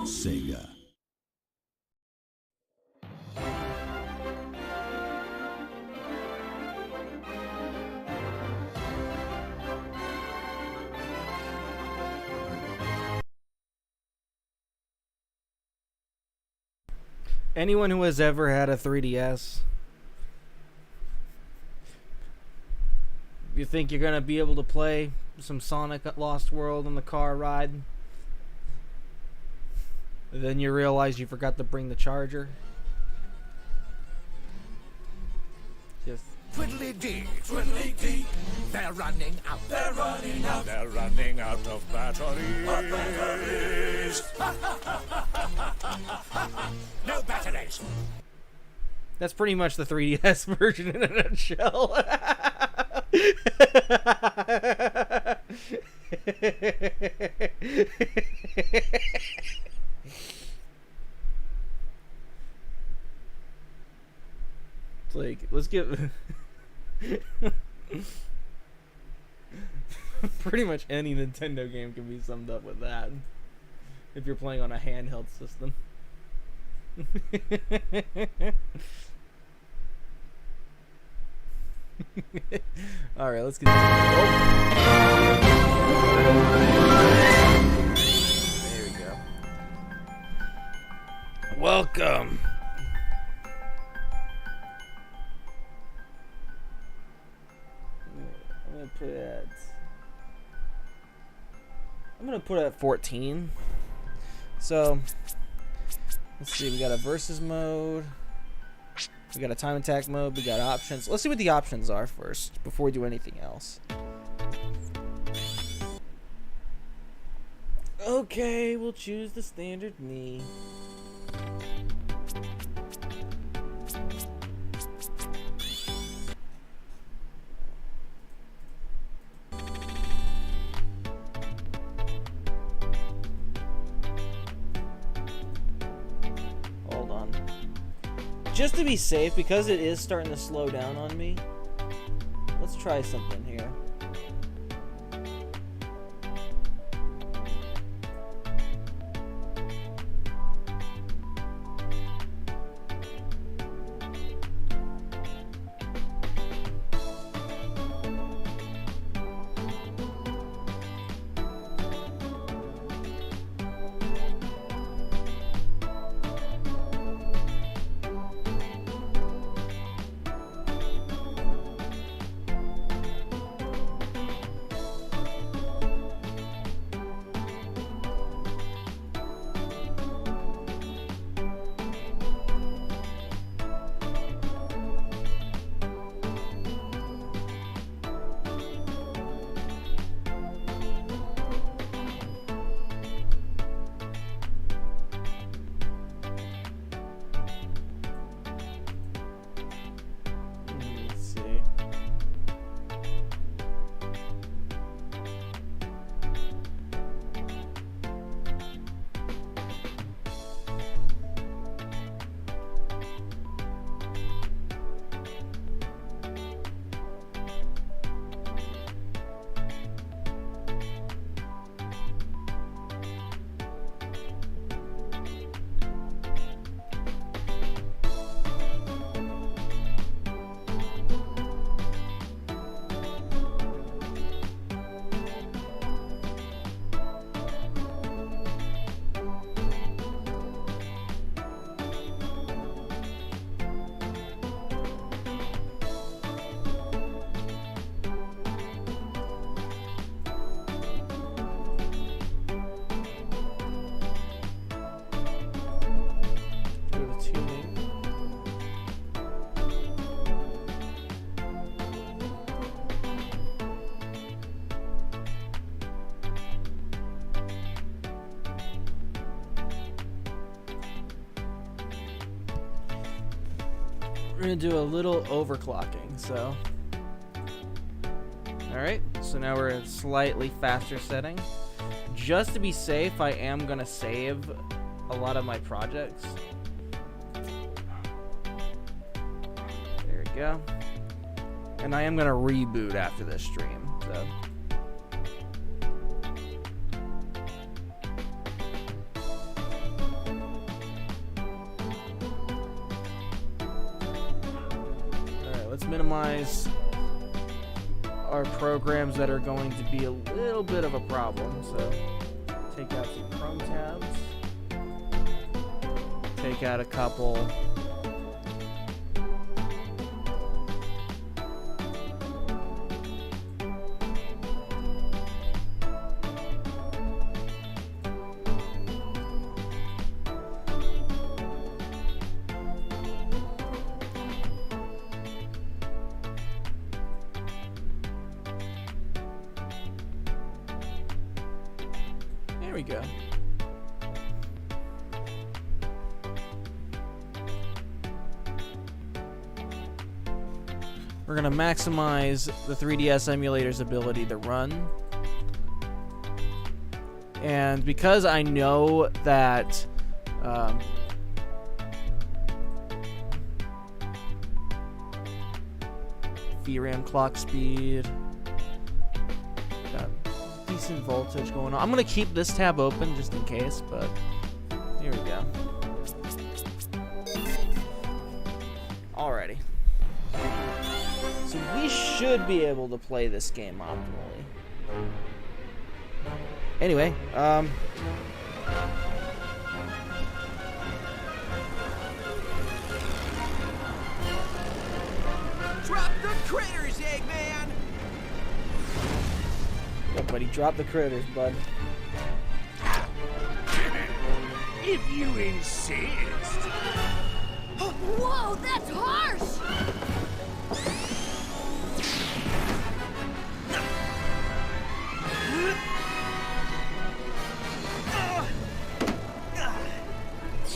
Sega. Anyone who has ever had a 3DS, you think you're gonna be able to play some Sonic Lost World on the car ride, then you realize you forgot to bring the charger. Just Twiddly-dee, twiddly-dee, they're running out, they're running out, they're running out of batteries. No batteries. that's pretty much the 3DS version in a nutshell. It's like, let's get pretty much any Nintendo game can be summed up with that if you're playing on a handheld system. All right, let's get. There we go. Welcome. I'm gonna put it at 14. So let's see, we got a versus mode, we got a time attack mode, we got options. Let's see what the options are first before we do anything else. Okay, we'll choose the standard knee. Hold on. Just to be safe, because it is starting to slow down on me, let's try something here. Let's see. Go to tuning. We're gonna do a little overclocking, so. Alright, so now we're at a slightly faster setting. Just to be safe, I am gonna save a lot of my projects. There we go. And I am gonna reboot after this stream, so. minimize our programs that are going to be a little bit of a problem. So take out some Chrome tabs. Take out a couple. There we go. We're going to maximize the 3DS emulator's ability to run. And because I know that VRAM clock speed, got decent voltage going on. I'm going to keep this tab open just in case, but here we go. Alrighty. So we should be able to play this game optimally. Anyway, Drop the critters, Eggman! yeah, buddy, drop the critters, bud. If you insist. Whoa, that's harsh!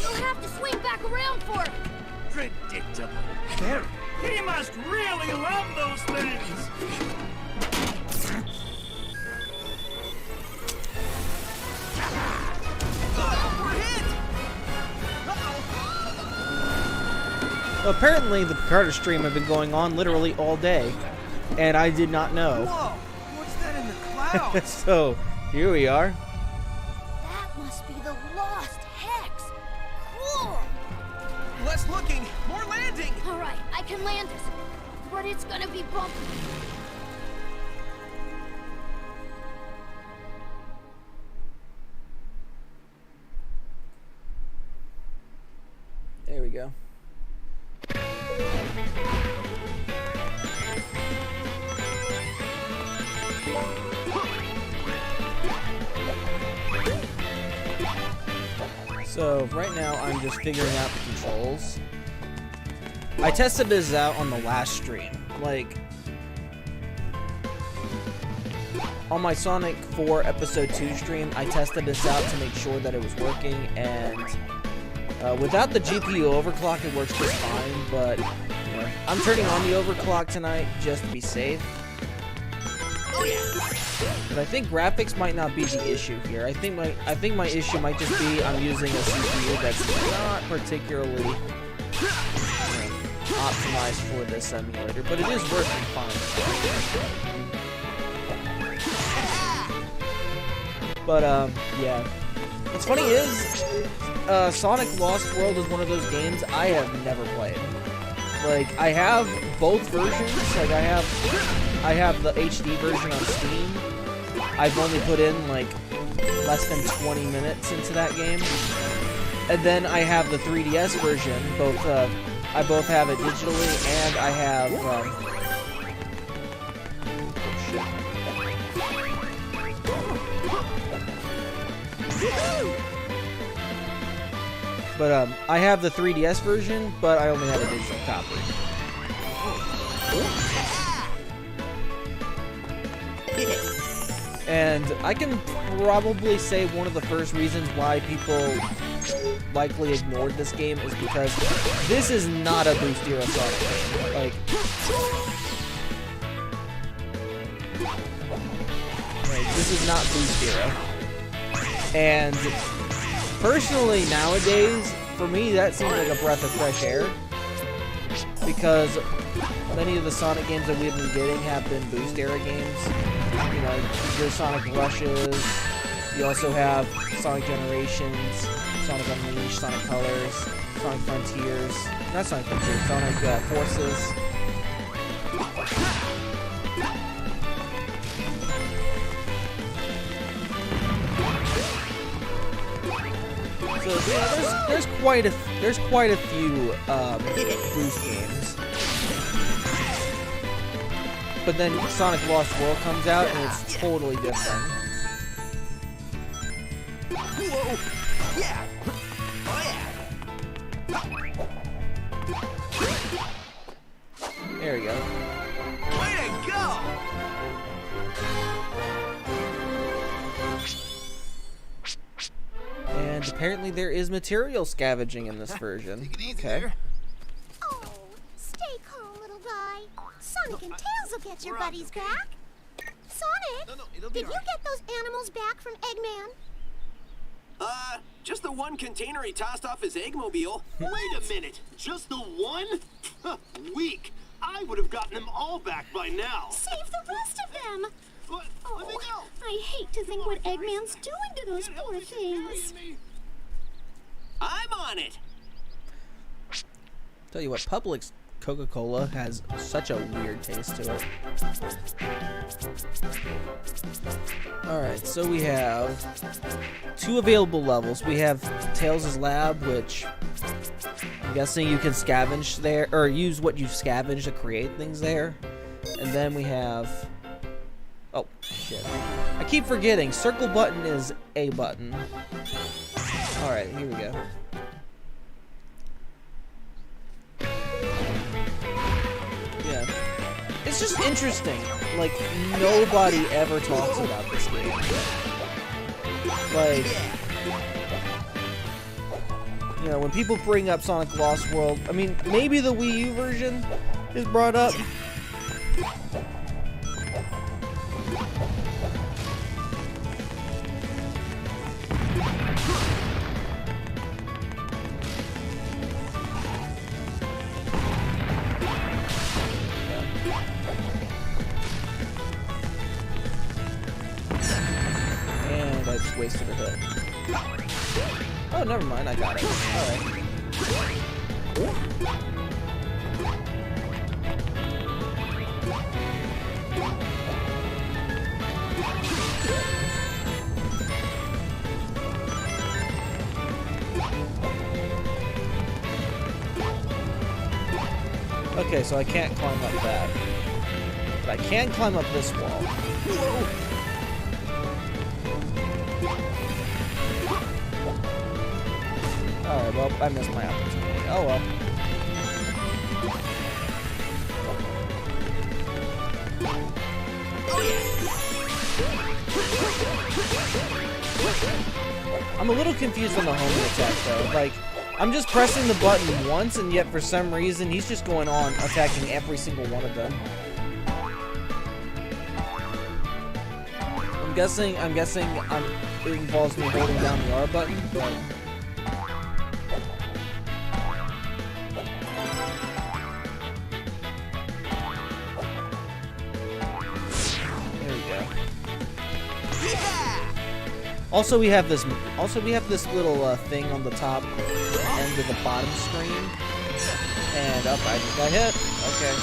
You'll have to swing back around for it. Predictable. He must really love those things! We're hit! Apparently, the Picarder stream had been going on literally all day, and I did not know. Whoa! What's that in the clouds? So, here we are. That must be the Lost Hex. Cool! Less looking, more landing! All right, I can land it, but it's gonna be bumpy. There we go. So right now I'm just figuring out the controls. I tested this out on the last stream. Like, on my Sonic 4 Episode 2 stream, I tested this out to make sure that it was working, and without the GPU overclock, it works just fine, but you know, I'm turning on the overclock tonight just to be safe. Oh yeah! But I think graphics might not be the issue here. I think my issue might just be I'm using a CPU that's not particularly optimized for this emulator, but it is working fine. But yeah. What's funny is Sonic Lost World is one of those games I have never played. Like, I have both versions. Like, I have the HD version on Steam. I've only put in like less than 20 minutes into that game. And then I have the 3DS version. I both have it digitally, and I have I have the 3DS version, but I only have a digital copy. And I can probably say one of the first reasons why people likely ignored this game is because this is not a Boost Era Sonic game. Like, this is not Boost Era. And personally, nowadays, for me, that seems like a breath of fresh air. Because many of the Sonic games that we've been getting have been Boost Era games. You know, your Sonic Rushes, you also have Sonic Generations, Sonic Unleashed, Sonic Colors, Sonic Frontiers, not Sonic Frontiers, Sonic Forces. So yeah, there's quite a few boost games. But then Sonic Lost World comes out and it's totally different. Whoa! Yeah! Oh yeah! There we go. Way to go! And apparently there is material scavenging in this version. Take it easy Okay. there. Oh, stay calm, little guy. Sonic and Tails will get your we're on, buddies okay? back. Sonic, No, it'll be did you alright. get those animals back from Eggman? Just the one container he tossed off his eggmobile. Wait a minute, just the one? Weak. I would have gotten them all back by now. Save the rest of them. What? Let me Oh, go. I hate to think what Eggman's doing to those poor things. I'm on it. Tell you what, Publix Coca-Cola has such a weird taste to it. Alright, so we have 2 available levels. We have Tails' Lab, which I'm guessing you can scavenge there, or use what you've scavenged to create things there. And then we have... Oh, shit. I keep forgetting. Circle button is A button. Alright, here we go. Yeah. It's just interesting. Like, nobody ever talks about this game. Like, you know, when people bring up Sonic Lost World, I mean, maybe the Wii U version is brought up. And I just wasted a hit. Oh, never mind, I got it. Alright. Okay, so I can't climb up that. But I can climb up this wall. Alright, well, I missed my opportunity. Oh well. I'm a little confused on the homing attack though. Like, I'm just pressing the button once, and yet for some reason he's just going on attacking every single one of them. I'm guessing it involves me holding down the R button, but there we go. Also, we have this little thing on the top end of the bottom screen, and up I just got hit. Okay.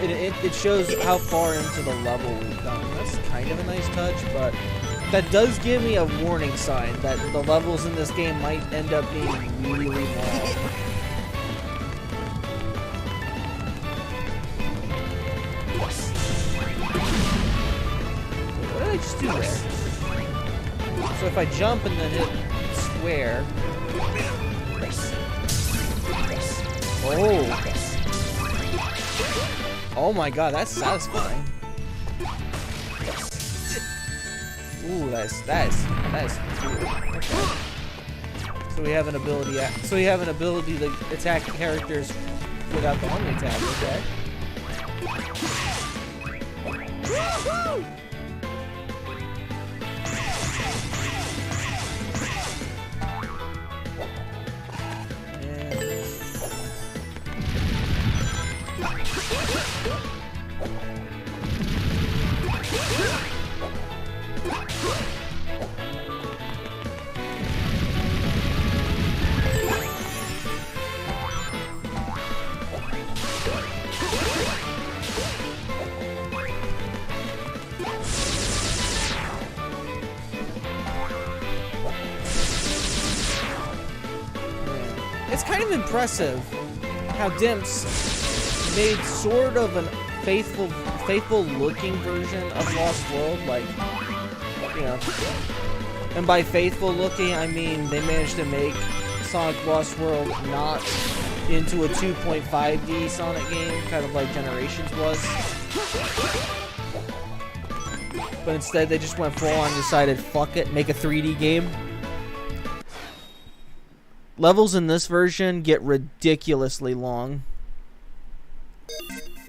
It shows how far into the level we've gone. That's kind of a nice touch, but that does give me a warning sign that the levels in this game might end up being really long. What did I just do there? So if I jump and then hit square... Oh! Oh my god, that's satisfying. Ooh, that is cool. Okay. So we have an ability to attack characters without the homing attack, okay? it's kind of impressive how Dimps made sort of a faithful looking version of Lost World, like, you know. And by faithful looking, I mean they managed to make Sonic Lost World not into a 2.5D Sonic game, kind of like Generations was. But instead they just went full on and decided, fuck it, make a 3D game. Levels in this version get ridiculously long.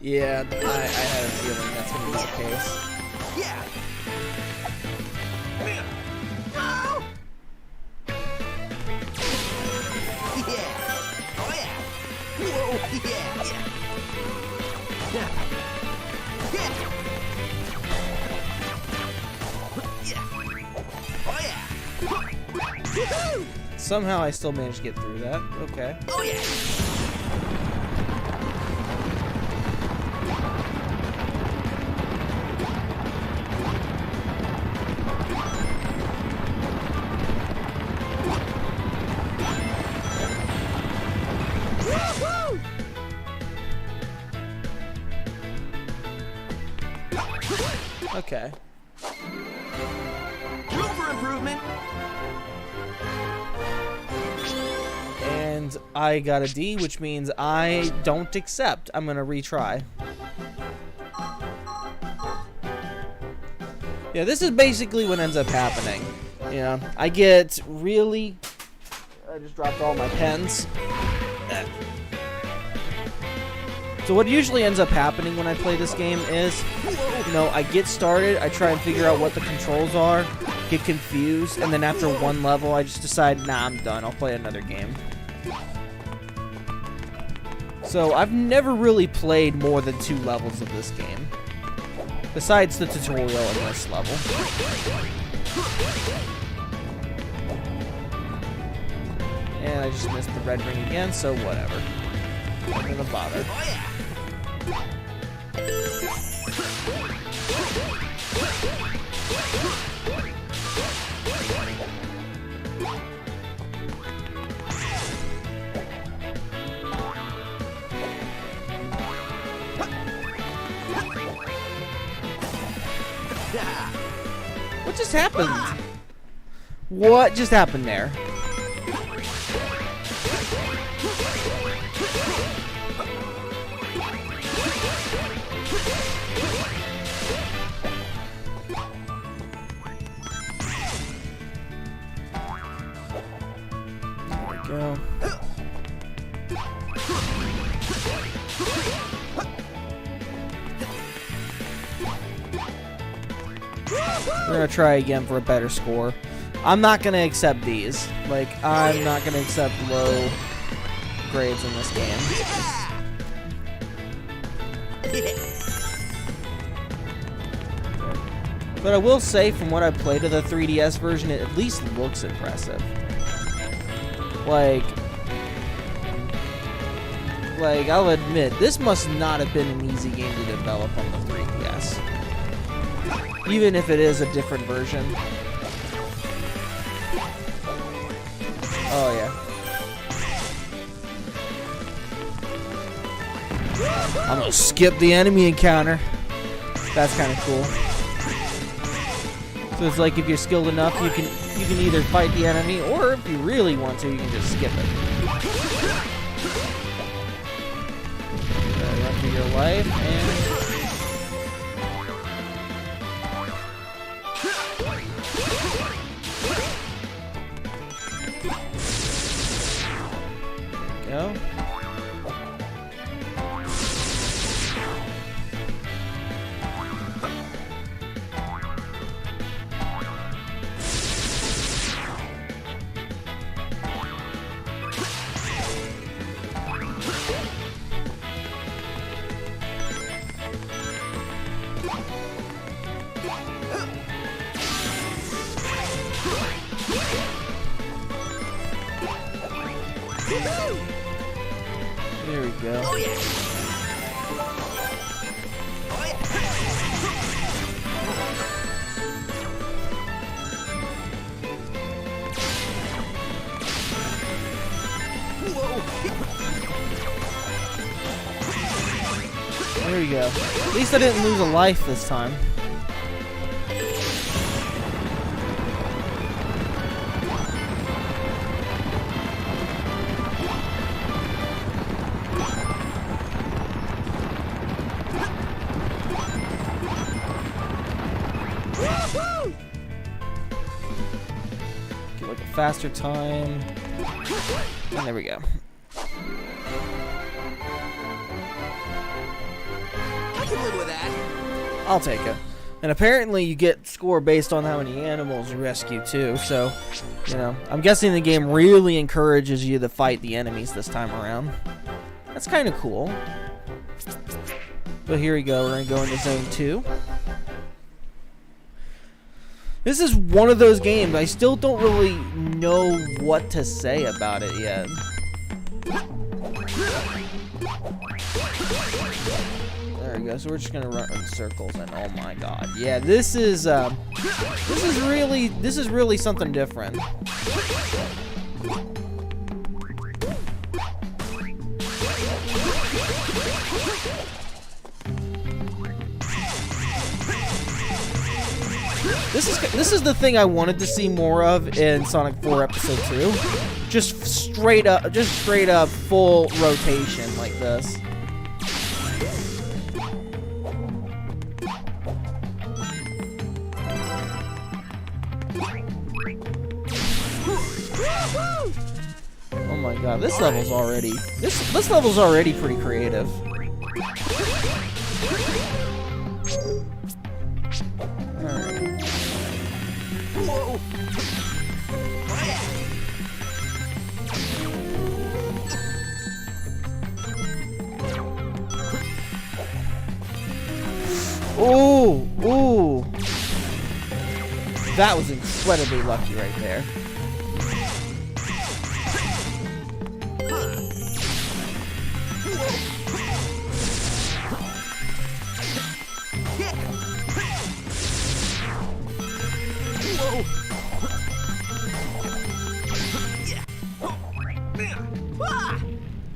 Yeah, I had a feeling that's going to be the case. Yeah. Oh! Yeah. Oh yeah. Whoa. Yeah. Yeah. Yeah. Yeah. Oh yeah. Somehow I still managed to get through that. Okay. Oh yeah. Okay. Room for improvement. And I got a D, which means I don't accept. I'm gonna retry. Yeah, this is basically what ends up happening. You know, I get really... I just dropped all my pens. So what usually ends up happening when I play this game is, you know, I get started, I try and figure out what the controls are, get confused, and then after one level, I just decide, nah, I'm done, I'll play another game. So I've never really played more than 2 levels of this game, besides the tutorial in this level. And I just missed the red ring again, so whatever. Not gonna bother. What just happened? What just happened there? Go. We're gonna try again for a better score. I'm not gonna accept these. Like, I'm not gonna accept low grades in this game. But I will say, from what I played of the 3DS version, it at least looks impressive. Like, I'll admit, this must not have been an easy game to develop on the 3DS. Even if it is a different version. Oh, yeah. I'm gonna skip the enemy encounter. That's kind of cool. So it's like if you're skilled enough, you can either fight the enemy, or if you really want to, you can just skip it. Run for your life, and... There we go. There we go. Oh yeah. Oh yeah. Whoa. There we go. At least I didn't lose a life this time. Get like a faster time. And there we go. I can live with that. I'll take it. And apparently you get score based on how many animals you rescue too, so, you know, I'm guessing the game really encourages you to fight the enemies this time around. That's kind of cool. But here we go, we're going to go into Zone 2. This is one of those games, I still don't really know what to say about it yet. There we go. So we're just gonna run in circles, and oh my god, yeah, this is really something different. This is the thing I wanted to see more of in Sonic 4 Episode 2. Just straight up full rotation like this. Oh my god, this level's already pretty creative. Alright. Whoa! Ooh, ooh. That was incredibly lucky right there.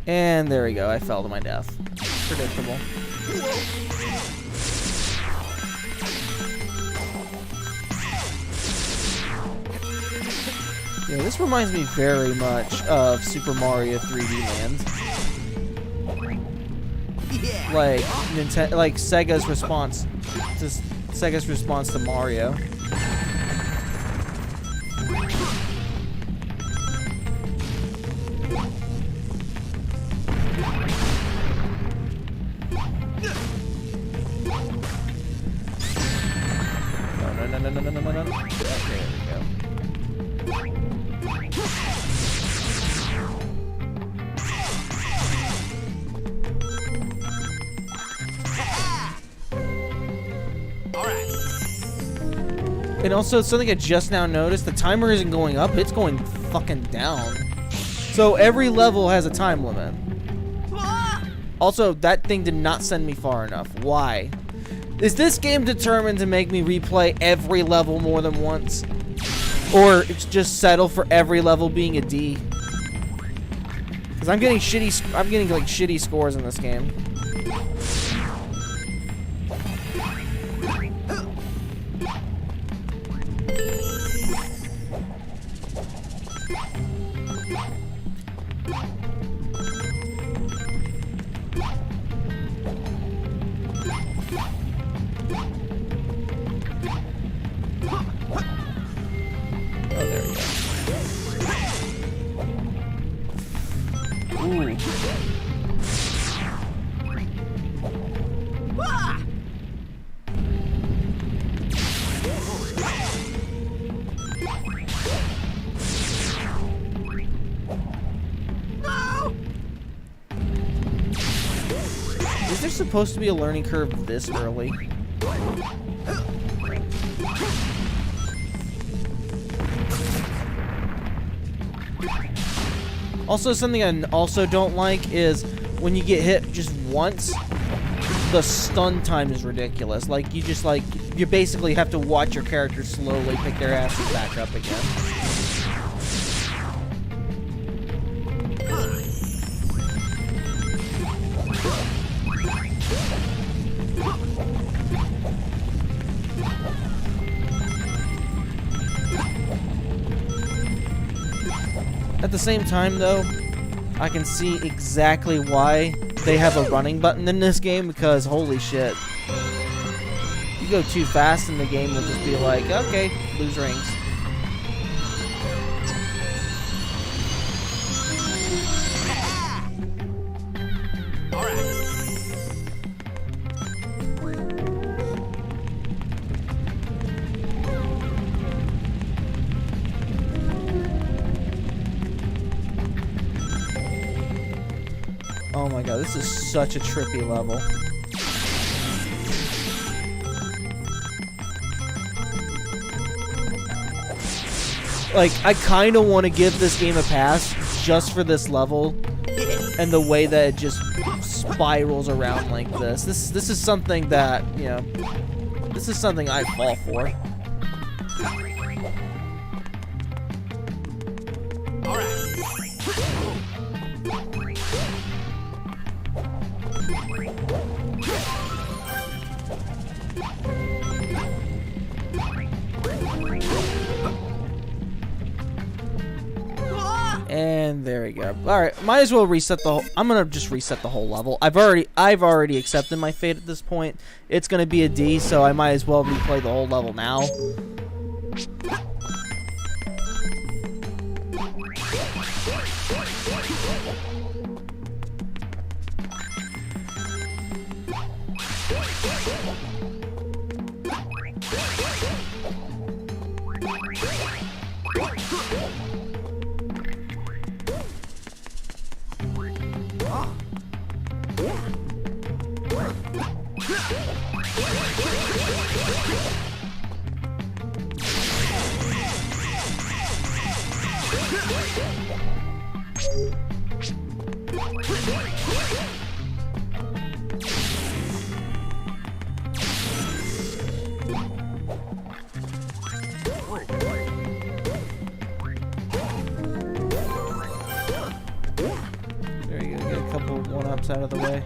And there we go, I fell to my death. Predictable. Yeah, this reminds me very much of Super Mario 3D Land. Yeah. Like Sega's response to Mario. No. Okay, there we go. And also, something I just now noticed, the timer isn't going up, it's going fucking down. So every level has a time limit. Also, that thing did not send me far enough. Why? Is this game determined to make me replay every level more than once? Or it's just settle for every level being a D? Because I'm getting like shitty scores in this game. Ooh. Is there supposed to be a learning curve this early? Also, something I also don't like is when you get hit just once, the stun time is ridiculous. Like, you basically have to watch your character slowly pick their asses back up again. At the same time, though, I can see exactly why they have a running button in this game, because holy shit. You go too fast and the game will just be like, okay, lose rings. Oh my god, this is such a trippy level. Like, I kind of want to give this game a pass just for this level and the way that it just spirals around like this. This is something that, you know, this is something I fall for. And there we go. All right, might as well reset the whole. I'm gonna just reset the whole level. I've already accepted my fate at this point. It's gonna be a D, so I might as well replay the whole level now. There you go, get a couple one-ups out of the way.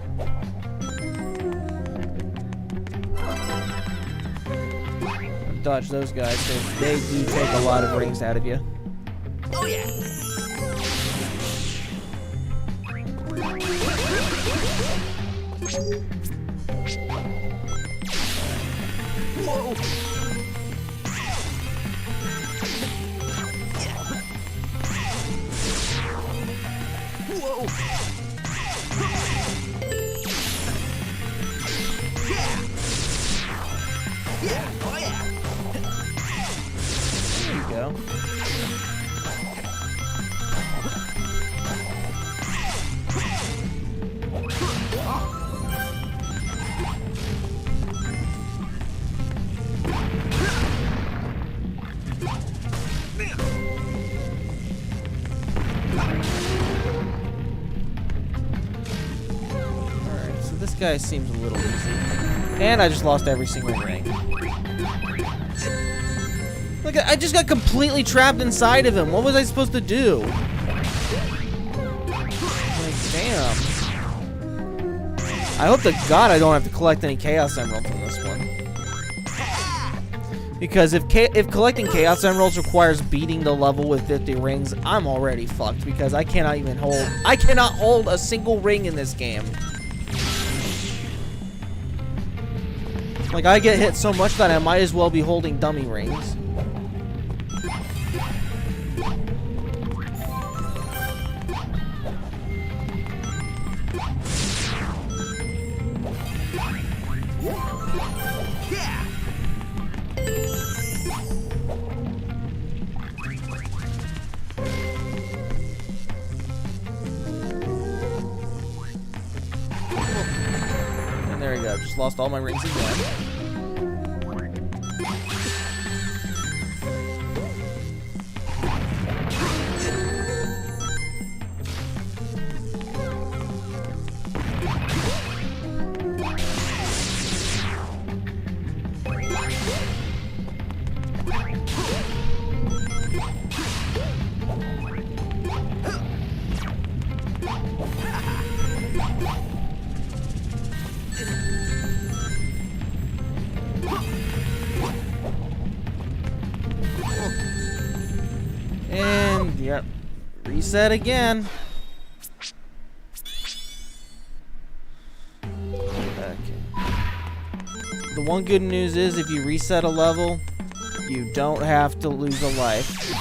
Dodge those guys, because they do take a lot of rings out of you. Oh yeah. Whoa. Whoa. Yeah. Yeah. Oh yeah. There you go. Alright, so this guy seems a little easy. And I just lost every single ring. Look, I just got completely trapped inside of him. What was I supposed to do? Like, damn. I hope to God I don't have to collect any Chaos Emeralds in this one. Because if collecting Chaos Emeralds requires beating the level with 50 rings, I'm already fucked because I cannot even hold... I cannot hold a single ring in this game. Like, I get hit so much that I might as well be holding dummy rings. Yeah. And there we go. Just lost all my rings again. And, yep, Reset again. Okay. The one good news is if you reset a level, you don't have to lose a life.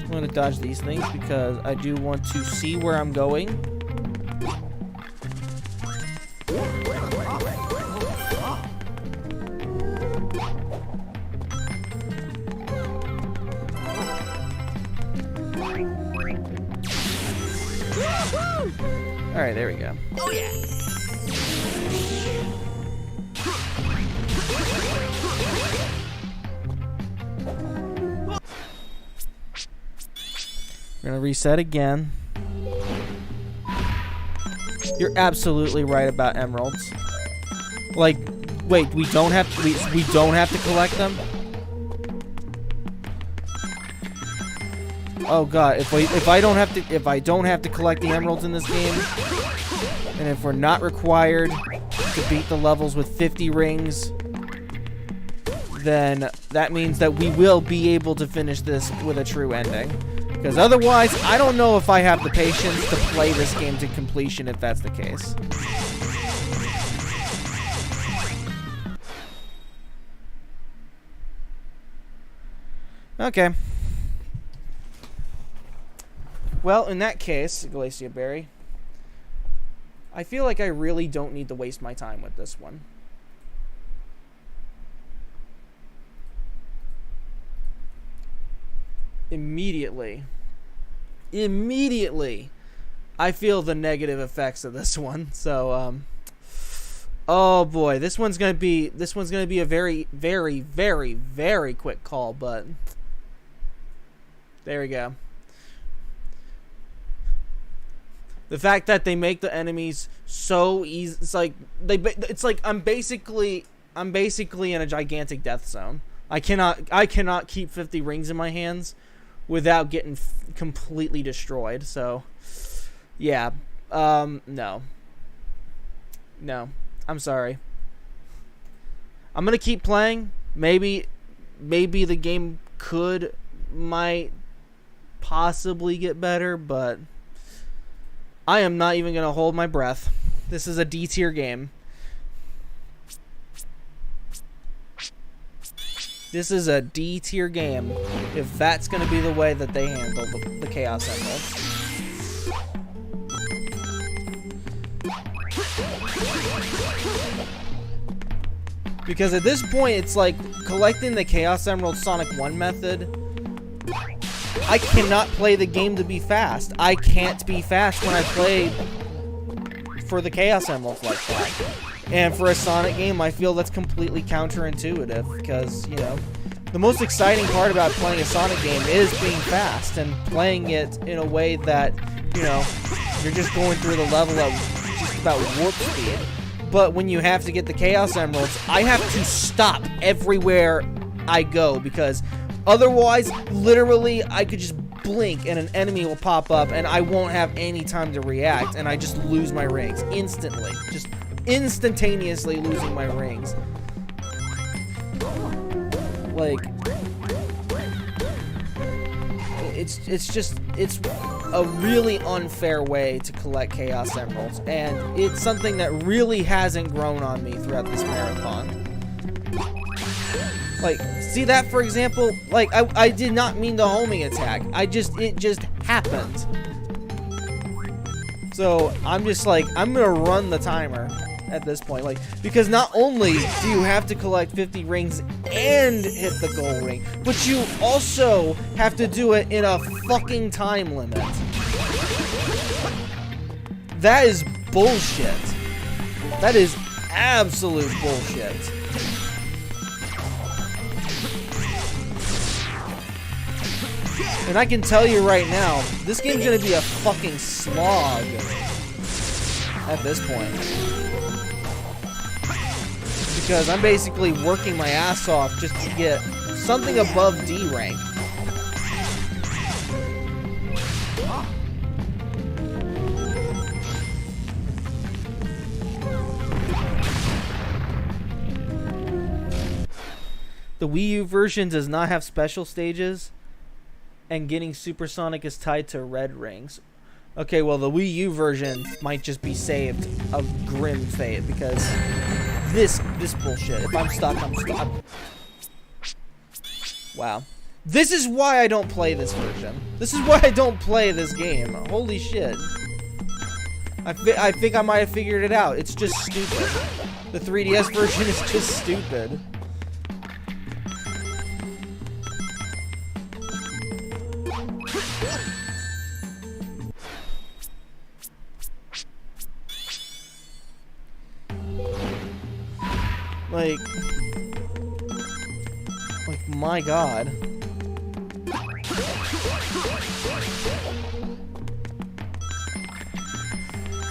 I'm going to dodge these things because I do want to see where I'm going. Alright, there we go. Oh yeah. We're gonna reset again. You're absolutely right about emeralds. Like, wait, we don't have to, we don't have to collect them? Oh god, if I don't have to collect the emeralds in this game, and if we're not required to beat the levels with 50 rings, then that means that we will be able to finish this with a true ending. Because otherwise, I don't know if I have the patience to play this game to completion if that's the case. Okay. Well, in that case, Glacia Berry, I feel like I really don't need to waste my time with this one. Immediately, I feel the negative effects of this one. So, oh boy, this one's gonna be a very, very, very, very quick call. But there we go. The fact that they make the enemies so easy, it's like I'm basically in a gigantic death zone. I cannot keep 50 rings in my hands without getting completely destroyed. So, yeah, no, I'm sorry. I'm gonna keep playing. Maybe the game might possibly get better, but I am not even gonna hold my breath. This is a D tier game. This is a D tier game, if that's going to be the way that they handle the Chaos Emeralds. Because at this point, it's like collecting the Chaos Emerald Sonic 1 method. I cannot play the game to be fast. I can't be fast when I play for the Chaos Emeralds like that. And for a Sonic game, I feel that's completely counterintuitive because, you know, the most exciting part about playing a Sonic game is being fast and playing it in a way that, you know, you're just going through the level at just about warp speed. But when you have to get the Chaos Emeralds, I have to stop everywhere I go because otherwise, literally, I could just blink and an enemy will pop up and I won't have any time to react and I just lose my rings instantly. Just instantaneously losing my rings. Like, it's a really unfair way to collect Chaos Emeralds, and it's something that really hasn't grown on me throughout this marathon. Like, see that, for example? Like, I did not mean the homing attack. It just happened. So, I'm just like, I'm gonna run the timer at this point. Like, because not only do you have to collect 50 rings and hit the goal ring, but you also have to do it in a fucking time limit. That is bullshit. That is absolute bullshit. And I can tell you right now, this game's gonna be a fucking slog at this point. Because I'm basically working my ass off just to get something above D rank. The Wii U version does not have special stages, and getting Supersonic is tied to red rings. Okay, well, the Wii U version might just be saved of grim fate, because this bullshit. If I'm stuck, I'm stuck. Wow. This is why I don't play this version. This is why I don't play this game. Holy shit. I think I might have figured it out. It's just stupid. The 3DS version is just stupid. Like, my god.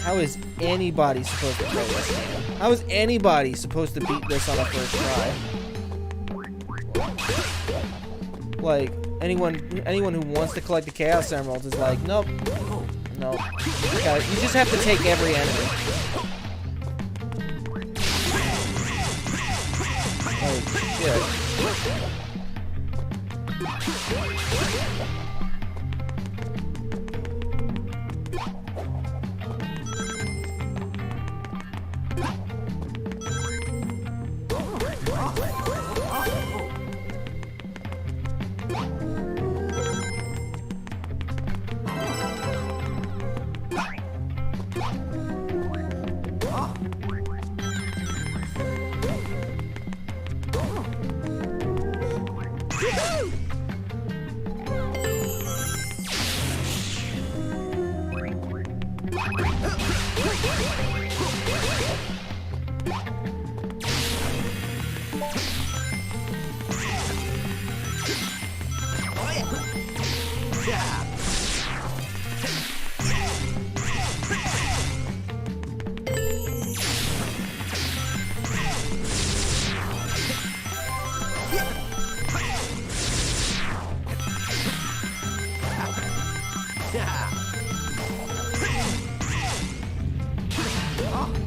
How is anybody supposed to play this game? How is anybody supposed to beat this on a first try? Like, anyone who wants to collect the Chaos Emeralds is like, nope. Nope. You just have to take every enemy. Holy shit.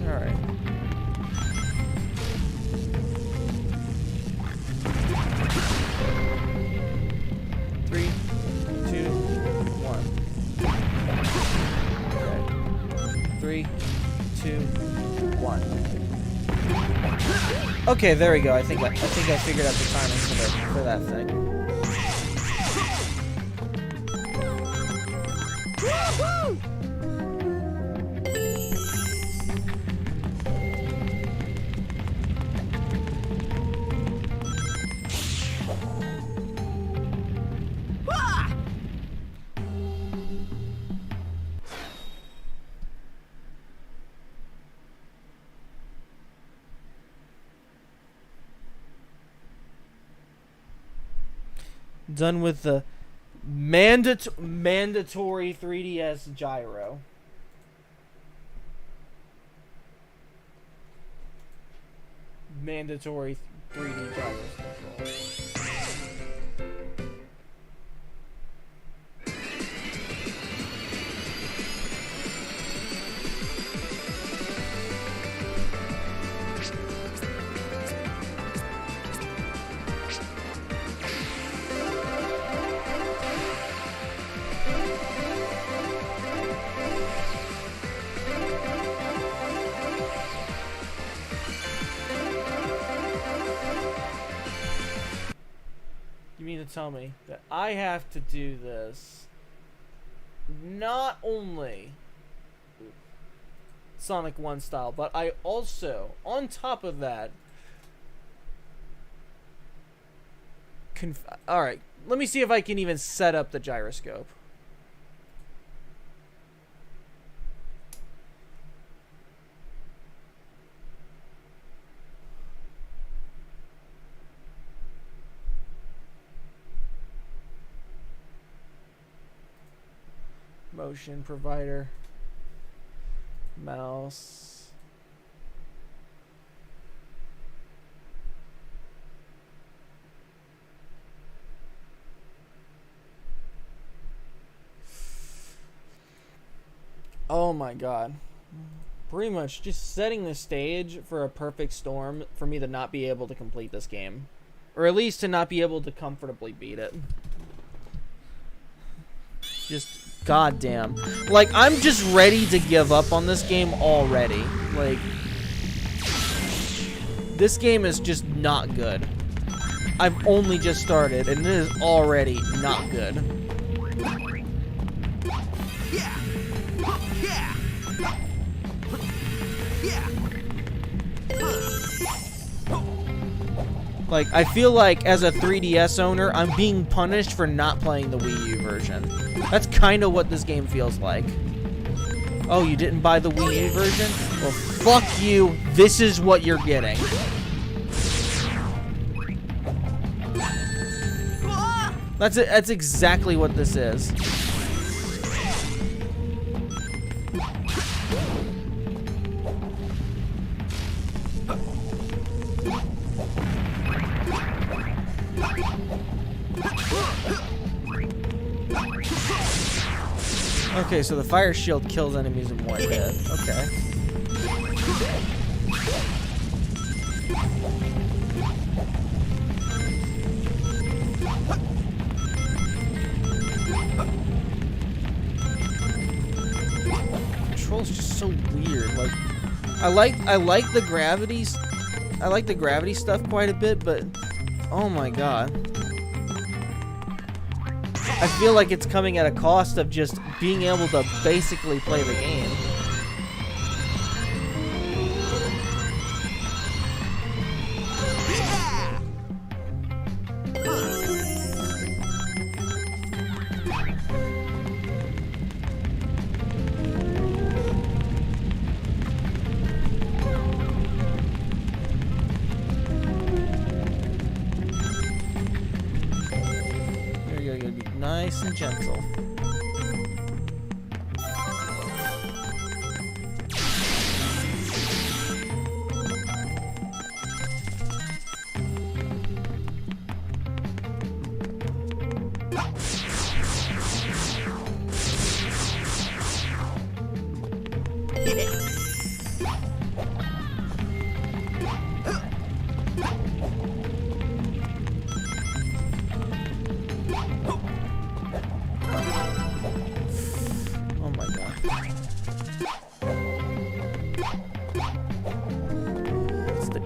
Alright. Three, two, one. Okay. 3, 2, 1. Okay, there we go. I think I figured out the timing for that thing. Woo-hoo! Done with the mandatory 3DS gyro. Mandatory 3D gyro control. You mean to tell me that I have to do this not only Sonic 1 style, but I also, on top of that, alright, let me see if I can even set up the gyroscope. motion provider. Mouse. Oh my god. Pretty much just setting the stage for a perfect storm for me to not be able to complete this game. Or at least to not be able to comfortably beat it. Just goddamn. Like, I'm just ready to give up on this game already. Like, this game is just not good. I've only just started and it is already not good. Yeah. Yeah. Yeah. Like, I feel like as a 3DS owner, I'm being punished for not playing the Wii U version. That's kind of what this game feels like. Oh, you didn't buy the Wii U version? Well, fuck you. This is what you're getting. That's it. That's exactly what this is. Okay, so the fire shield kills enemies in one hit. Okay. Control's just so weird. Like, I like the gravities. I like the gravity stuff quite a bit, but oh my god. I feel like it's coming at a cost of just being able to basically play the game. Nice and gentle.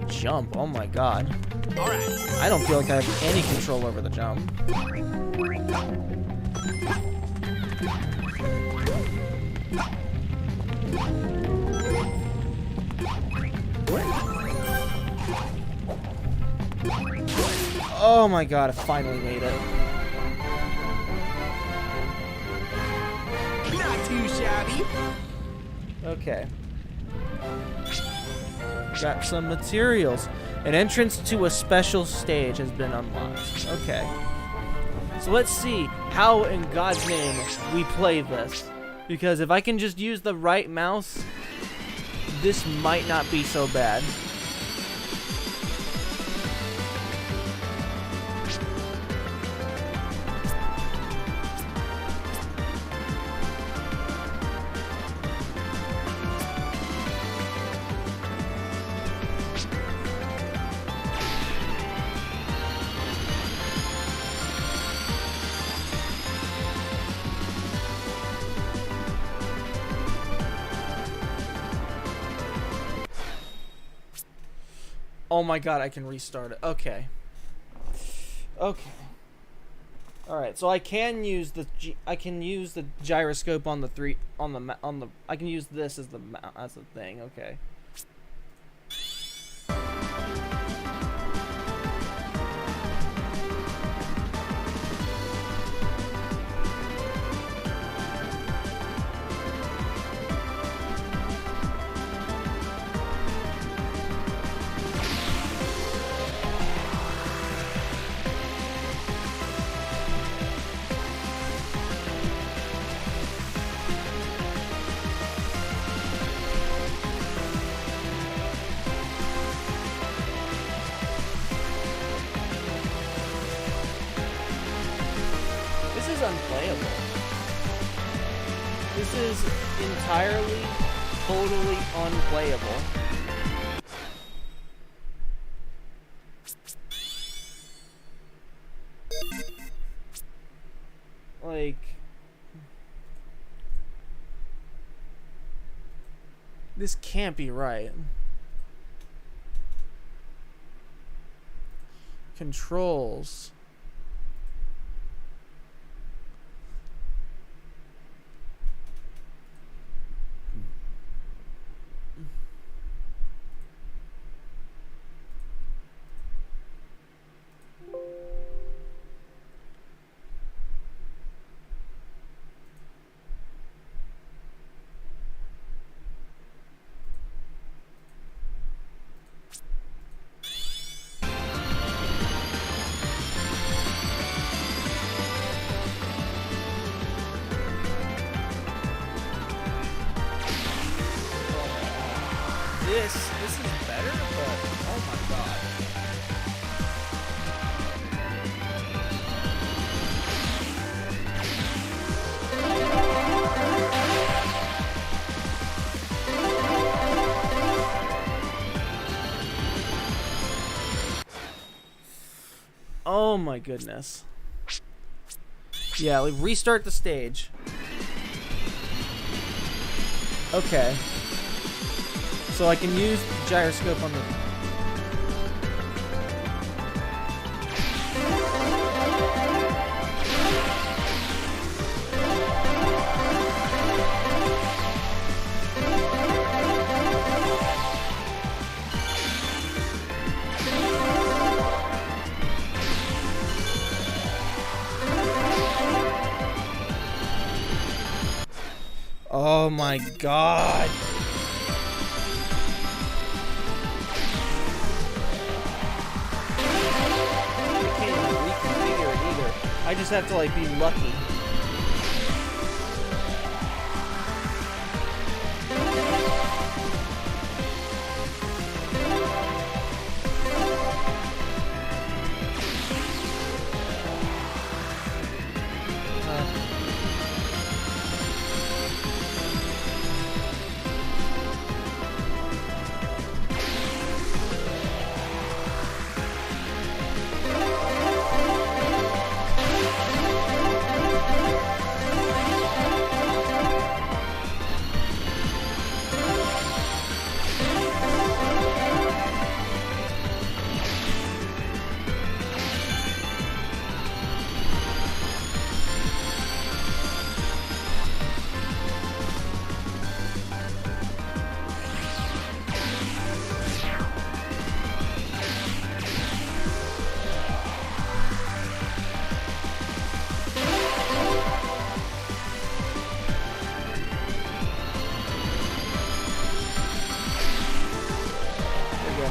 Jump. Oh my god. All right. I don't feel like I have any control over the jump. Oh my god, I finally made it. Not too shabby. Okay. Got some materials. An entrance to a special stage has been unlocked. Okay. So let's see how in God's name we play this. Because if I can just use the right mouse, this might not be so bad. Oh my god, I can restart it. Okay. Okay. All right, so I can use the gyroscope on the I can use this as the thing. Okay. is unplayable. This is entirely, totally unplayable. Like, this can't be right. Controls. This is better, but oh my god. Oh my goodness. Yeah, like restart the stage. Okay. So I can use the gyroscope on the... Oh my god. I just have to, like, be lucky.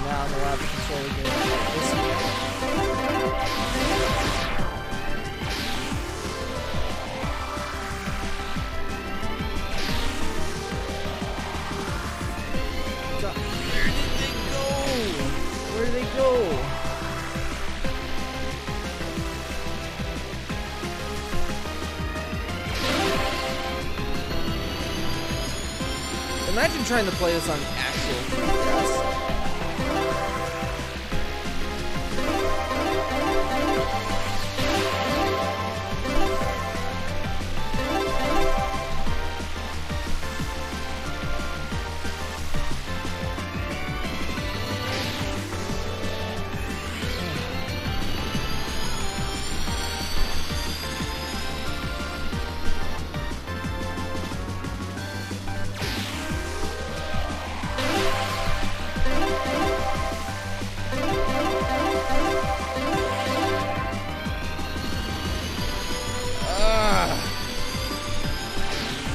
Now I'm allowed to control the game. God, where did they go? Where did they go? Imagine trying to play this on actual 3DS.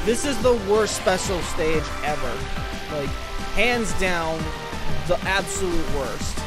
This is the worst special stage ever. Like, hands down, the absolute worst.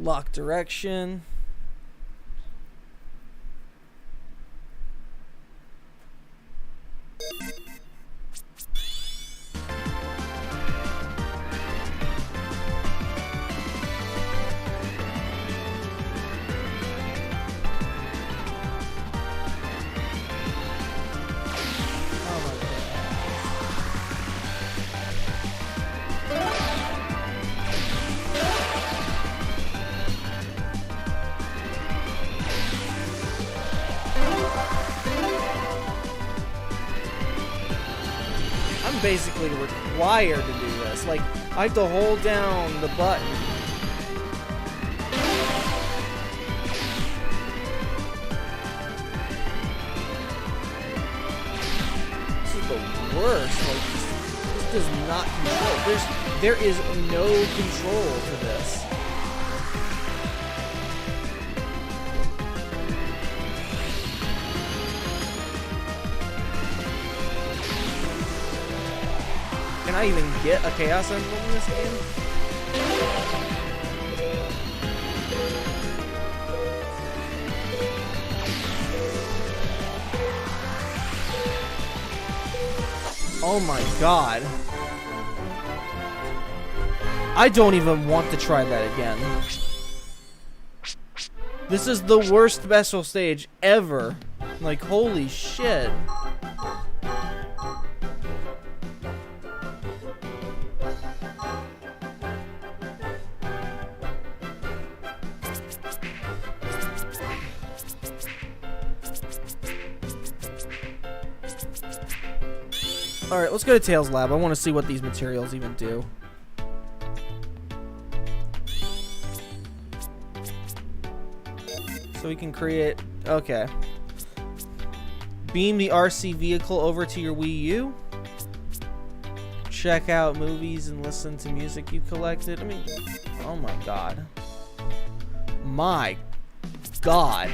Lock direction. I'm basically required to do this. Like, I have to hold down the button. This is the worst. Like, this does not control. There is no control to this. Can I even get a Chaos Emblem in this game? Oh my god. I don't even want to try that again. This is the worst special stage ever. Like, holy shit. Alright, let's go to Tails Lab. I want to see what these materials even do. So we can create... Okay. Beam the RC vehicle over to your Wii U. Check out movies and listen to music you collected. I mean, oh my god. My god.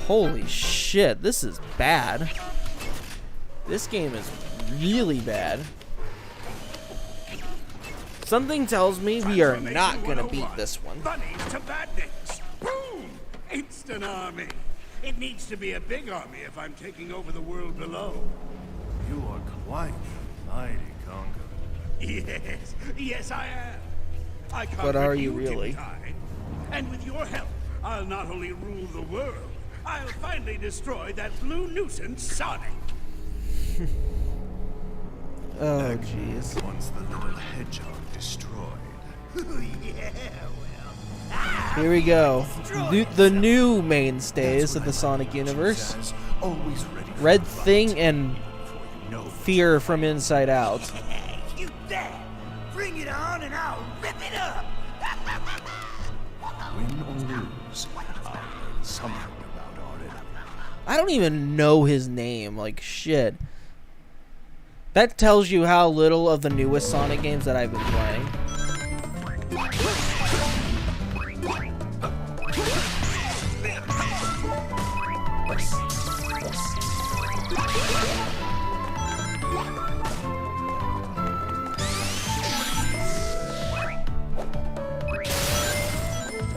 Holy shit, this is bad. This game is really bad. Something tells me we are not gonna beat this one. Bunnies to badniks. Boom! Instant army. It needs to be a big army if I'm taking over the world below. You are quite the mighty Congo. Yes, I am. I But are conquered you really? didn't I? And with your help, I'll not only rule the world, I'll finally destroy that blue nuisance, Sonic. Oh, jeez. Once the little hedgehog destroyed. Here we go. The new mainstays of the Sonic universe. Says, always ready for Red the fight. Thing and No Fear from Inside Out. You there! Bring it on and I'll rip it up! win or lose, I'll learn something about our enemy. I don't even know his name. Like, shit. That tells you how little of the newest Sonic games that I've been playing.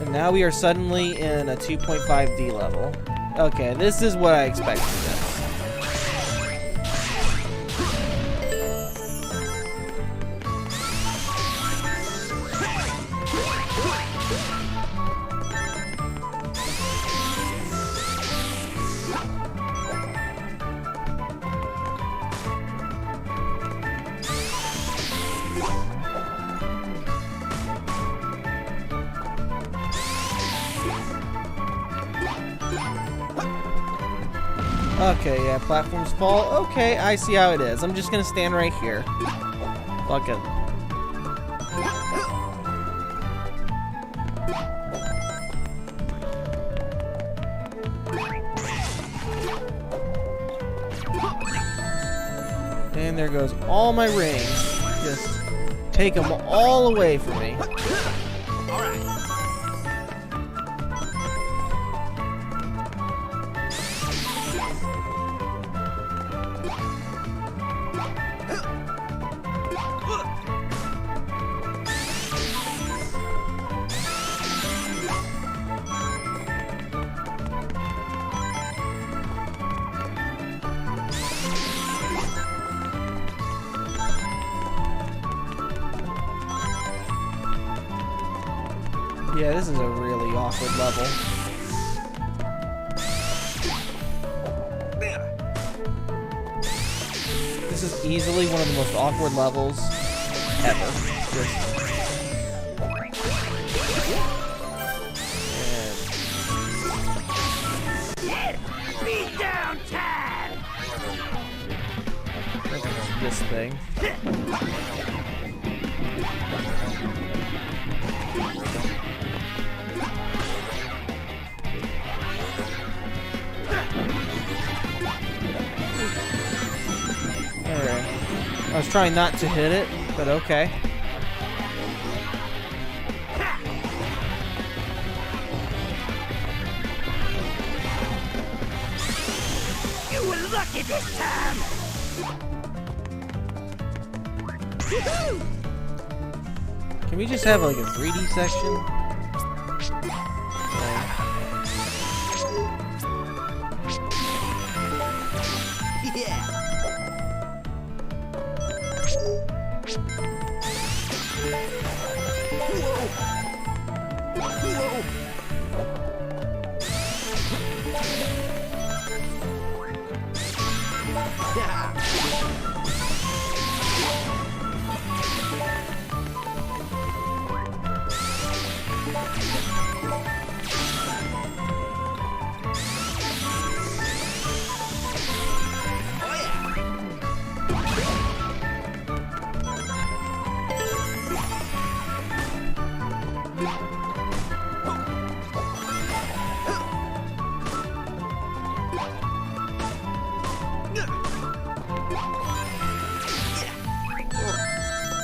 And now we are suddenly in a 2.5D level. Okay, this is what I expected. Okay, yeah, platforms fall. Okay, I see how it is. I'm just gonna stand right here. Fuck it. And there goes all my rings. Just take them all away from me. All right. Yeah, this is a really awkward level. This is easily one of the most awkward levels ever. Beat down time! This thing. Alright. I was trying not to hit it, but okay. You were lucky this time! Can we just have like a 3D section?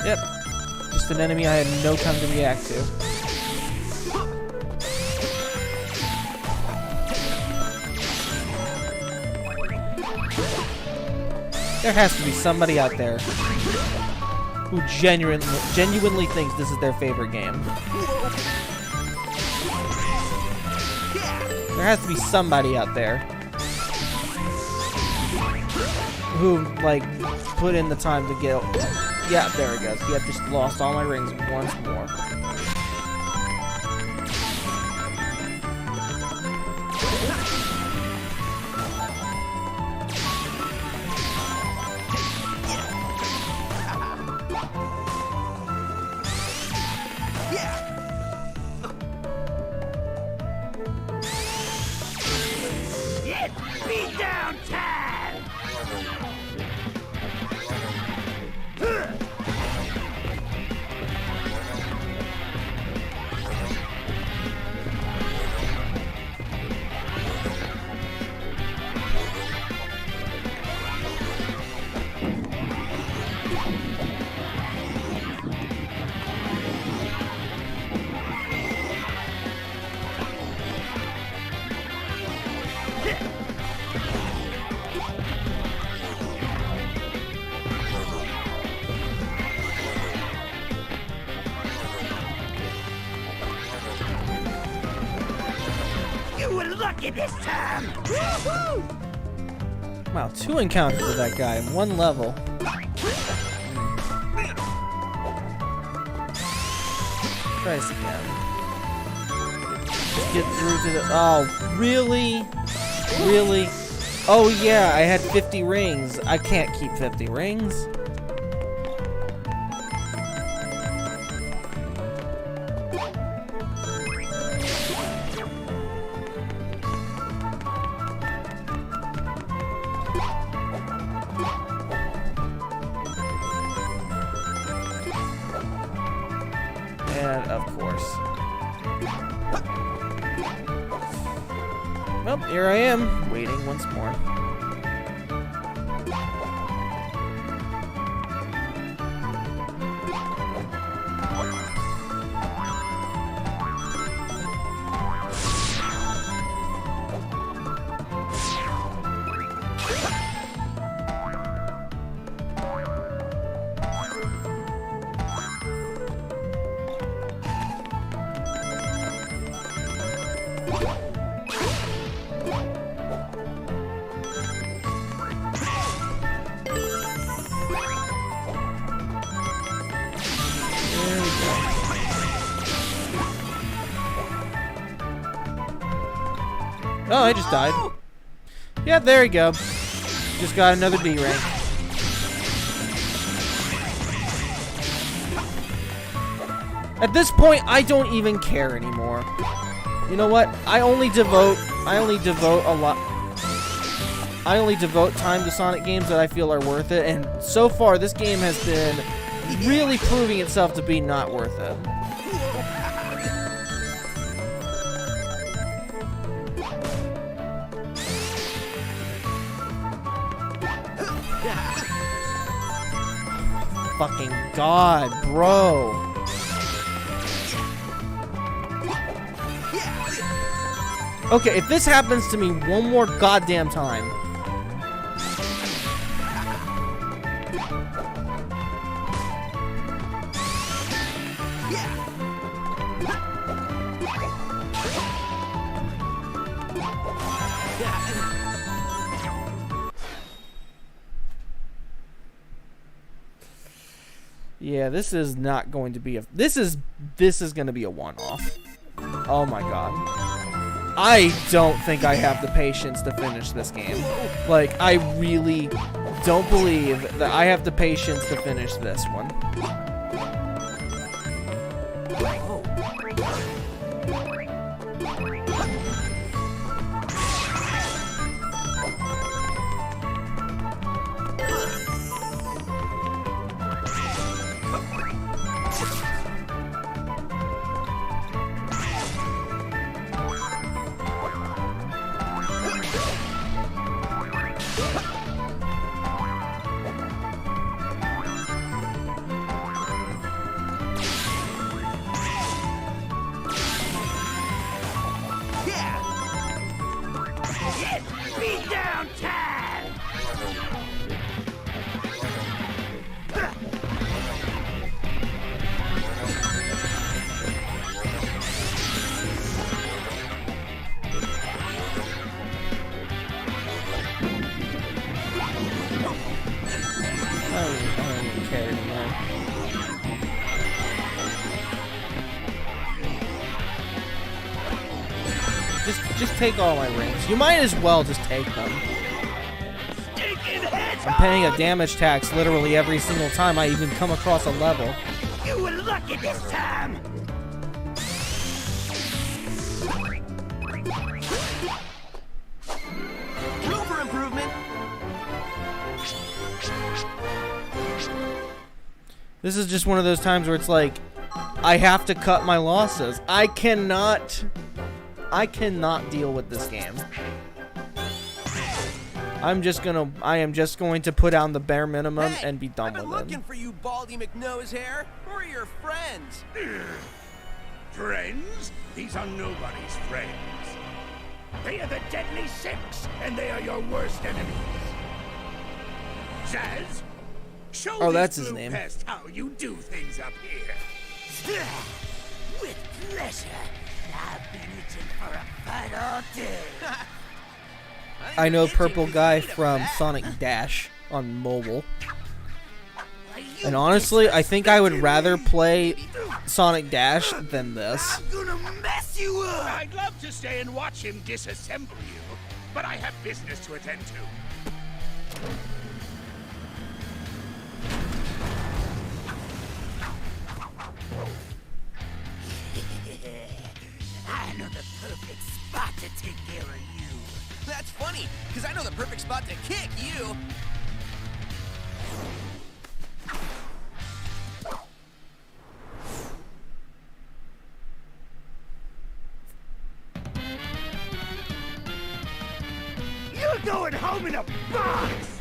Yep. Just an enemy I had no time to react to. There has to be somebody out there who genuinely thinks this is their favorite game. There has to be somebody out there who, like, put in the time to get... Yeah, there it goes. Yep, just lost all my rings once more. Beat down time! You were lucky this time! Woohoo! Wow, 2 encounters with that guy in 1 level. Try this again. Just get through to the... Oh, really? Really? Oh yeah, I had 50 rings. I can't keep 50 rings. And of course. Well, here I am, waiting once more. Oh, I just died. Yeah, there you go. Just got another D rank. At this point, I don't even care anymore. You know what? I only devote time to Sonic games that I feel are worth it, and so far this game has been really proving itself to be not worth it. Fucking God, bro. Okay, if this happens to me one more goddamn time. Yeah, this is not going to be a... This is going to be a one-off. Oh my god. I don't think I have the patience to finish this game. Like, I really don't believe that I have the patience to finish this one. Just take all my rings. You might as well just take them. I'm paying a damage tax literally every single time I even come across a level. You were lucky this time. Room for improvement. This is just one of those times where it's like, I have to cut my losses. I cannot deal with this game. I am just going to put down the bare minimum and be done with it. I've been looking for you, Baldy McNosehair. Who are your friends? Friends? These are nobody's friends. They are the Deadly Six, and they are your worst enemies. Zaz, show that's this his blue name. pest how you do things up here. With pleasure. I've been itching for a fight all day. I know Purple Guy from Sonic Dash on mobile. And honestly, I think I would rather play Sonic Dash than this. I'm gonna mess you up. I'd love to stay and watch him disassemble you, but I have business to attend to. I know the perfect spot to take care of you. That's funny, because I know the perfect spot to kick you. You're going home in a box.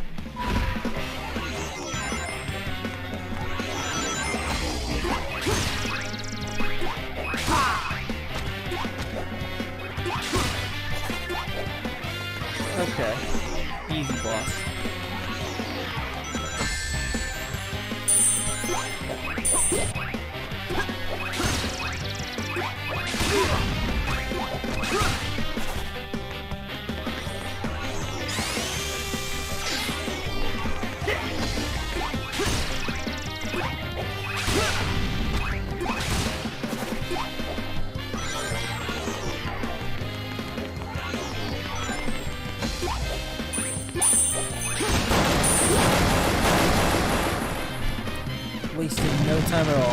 Okay. Easy boss.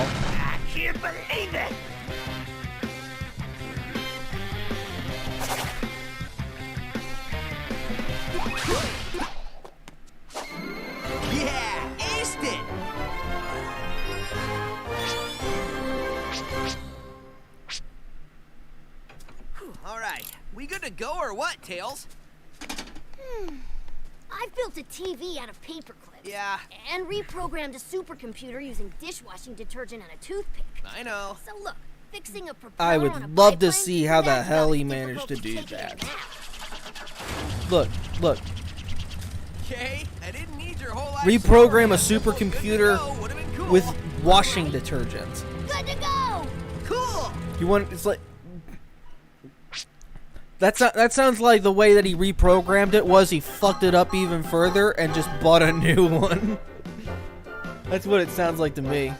I can't believe it! Yeah, aced it! All right, we good to go or what, Tails? I've built a TV out of paper clips. Yeah, And reprogrammed a supercomputer using dishwashing detergent and a toothpick. I know. So look, fixing a propeller I would on a love to biplane, see how the that's hell not he as managed to difficult do as taking that. a nap. Look. Okay, I didn't need your whole life Reprogram story. a supercomputer Good to go would've been cool. with washing detergent. Good to go! Cool! You want? It's like that sounds like the way that he reprogrammed it was he fucked it up even further and just bought a new one. That's what it sounds like to me.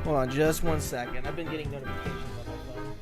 Hold on just 1 second. I've been getting notifications on my phone.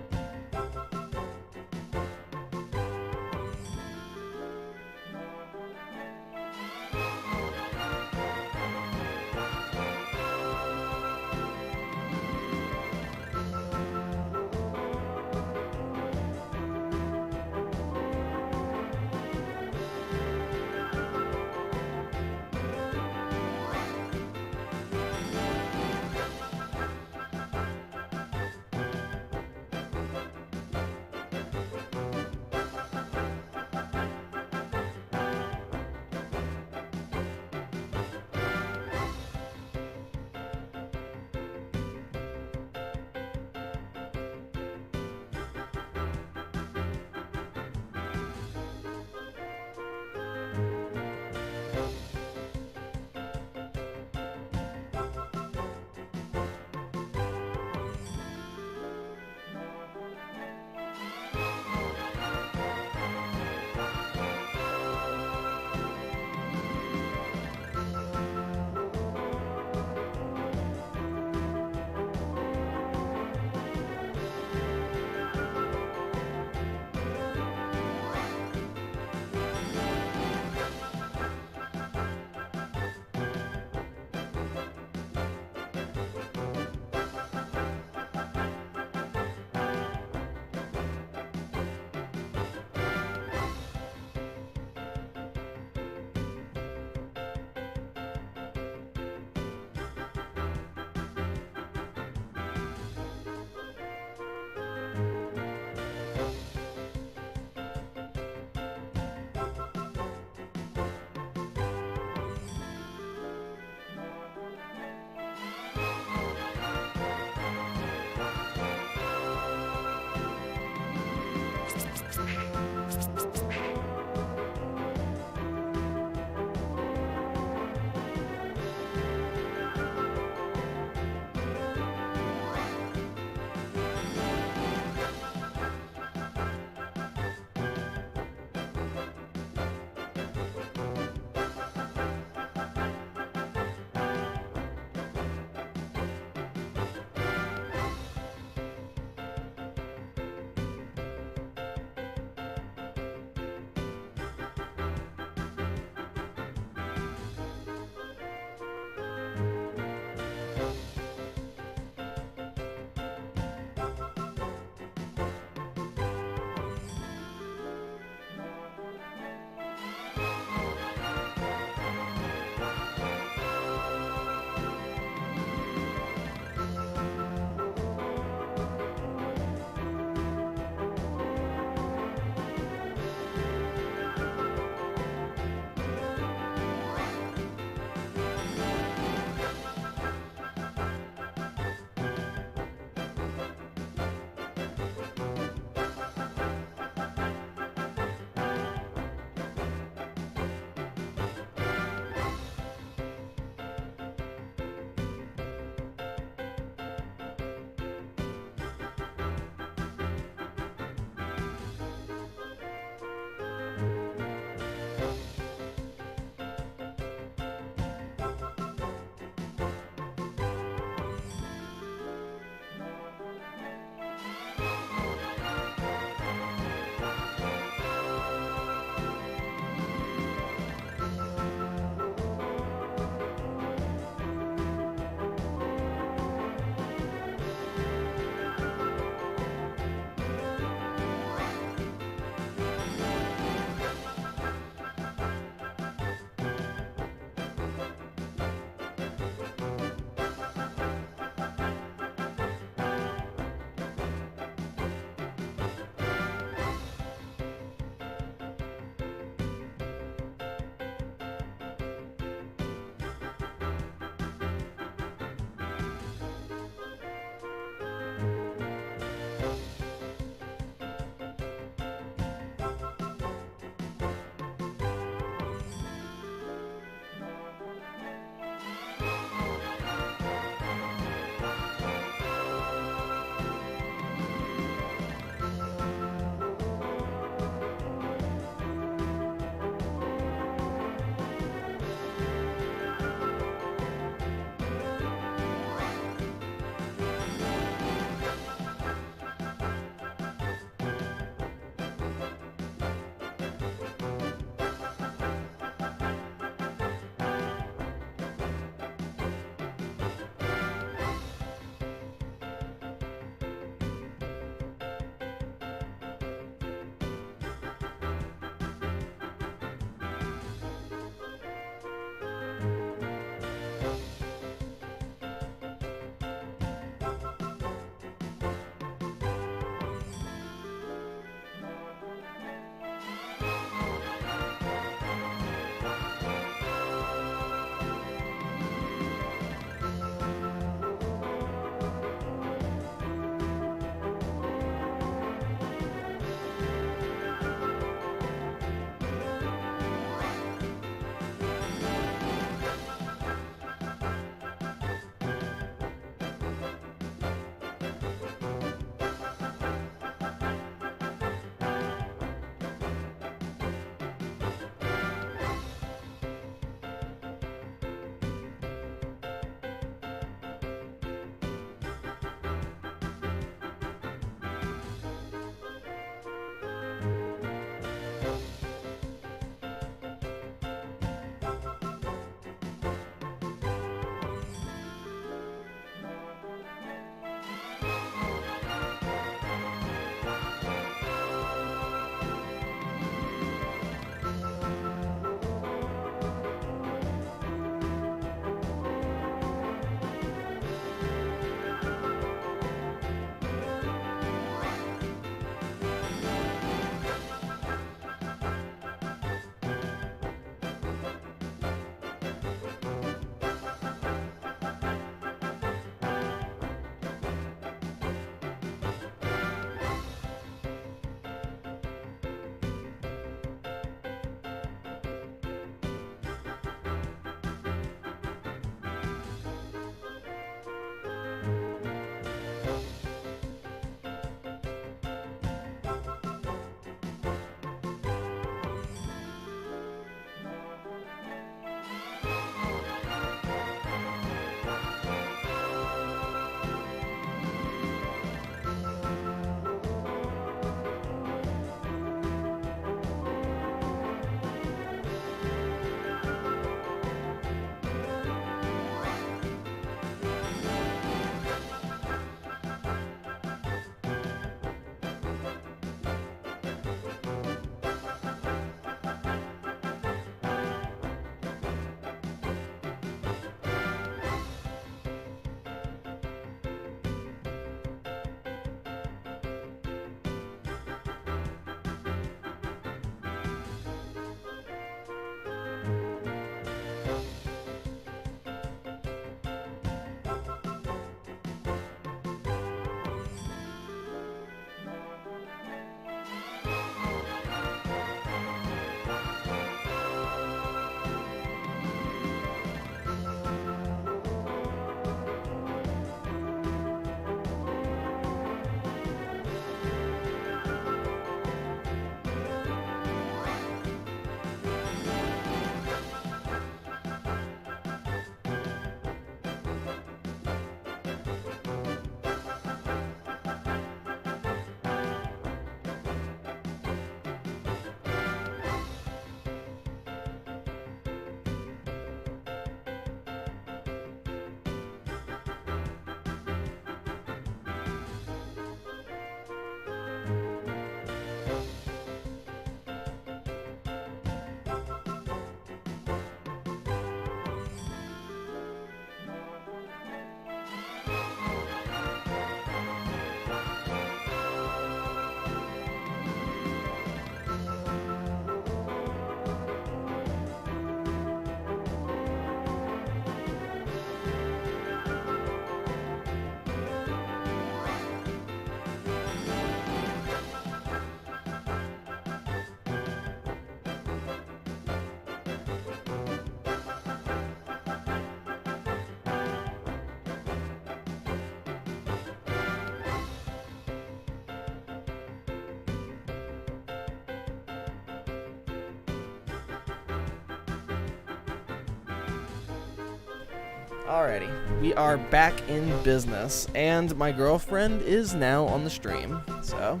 Alrighty, we are back in business, and my girlfriend is now on the stream, so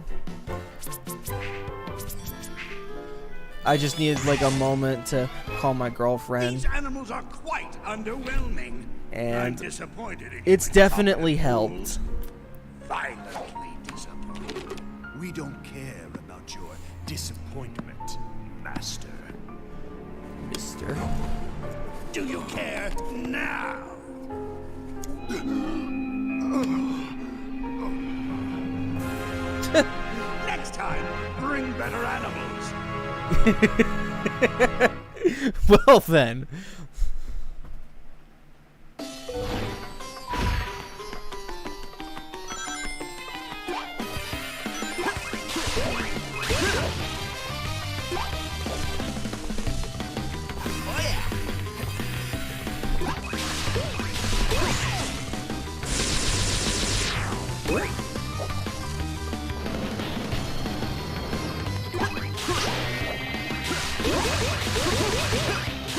I just needed like a moment to call my girlfriend. These animals are quite underwhelming. And I'm disappointed in you it's and definitely Combat helped. Violently disappointed. We don't care about your disappointment, Master. Mister. Do you care now? Next time, bring better animals. Well then.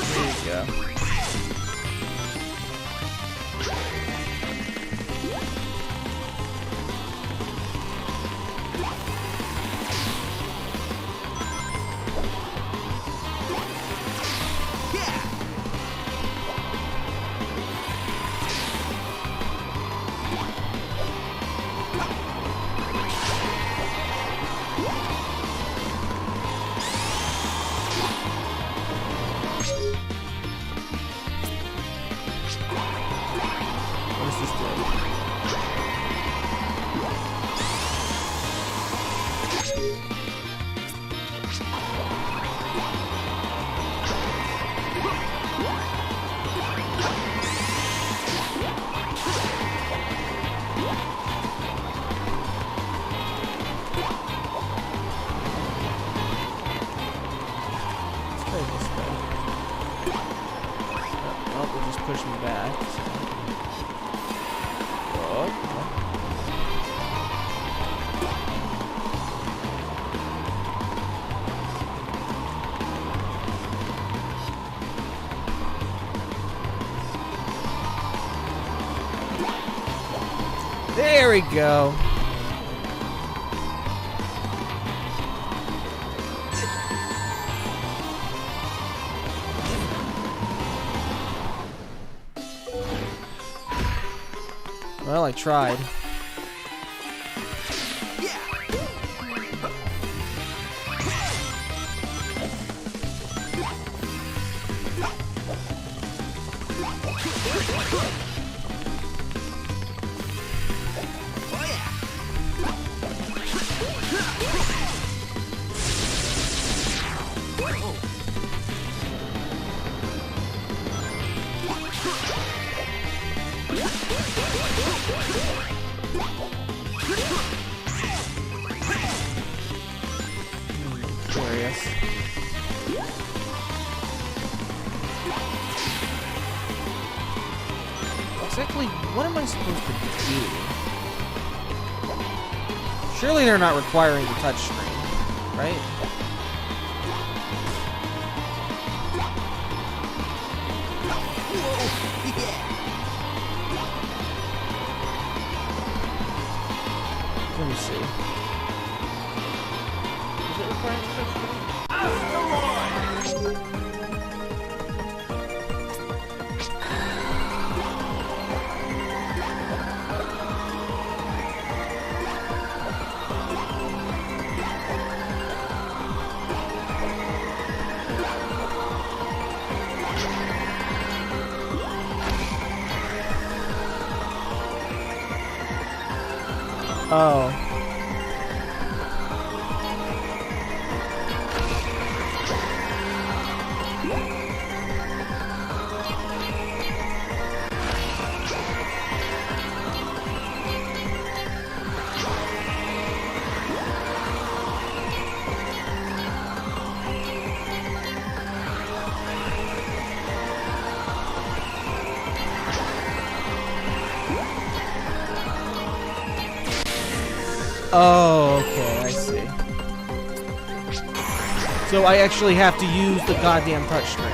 There you go. What does this do? Let's try this guy. Oh, we'll just push me back. Oh. There we go. Well, I tried. Curious. Exactly, what am I supposed to do? Surely they're not requiring the touchscreen, right? Let me see. Is it requiring the touchscreen? Oh. Oh, okay, I see. So I actually have to use the goddamn touchscreen.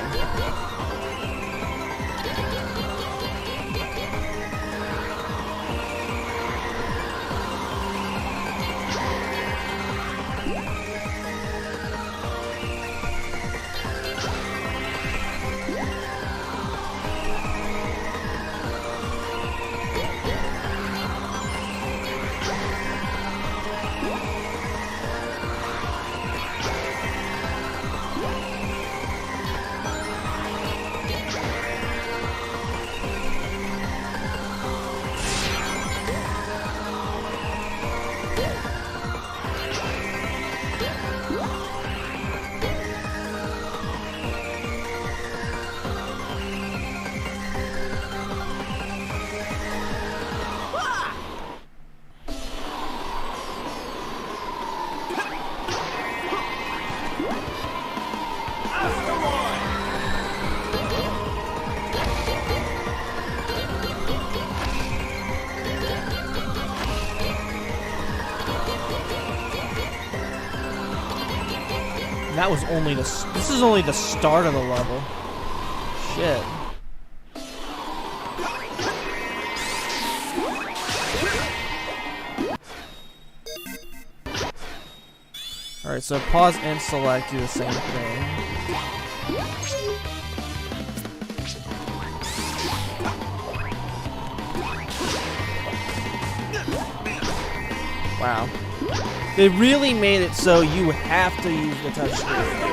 that was only the. This is only the start of the level. Shit. Alright, so pause and select do the same thing. Wow. They really made it so you have to use the touchscreen.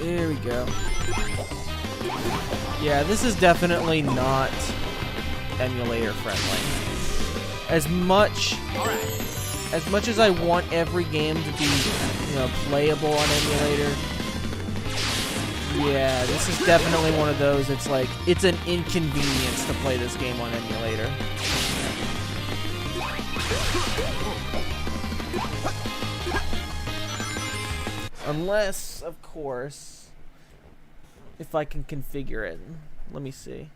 There we go. Yeah, this is definitely not emulator friendly. As much as I want every game to be, you know, playable on emulator, yeah, this is definitely one of those. It's like it's an inconvenience to play this game on emulator. Unless, of course, if I can configure it. Let me see.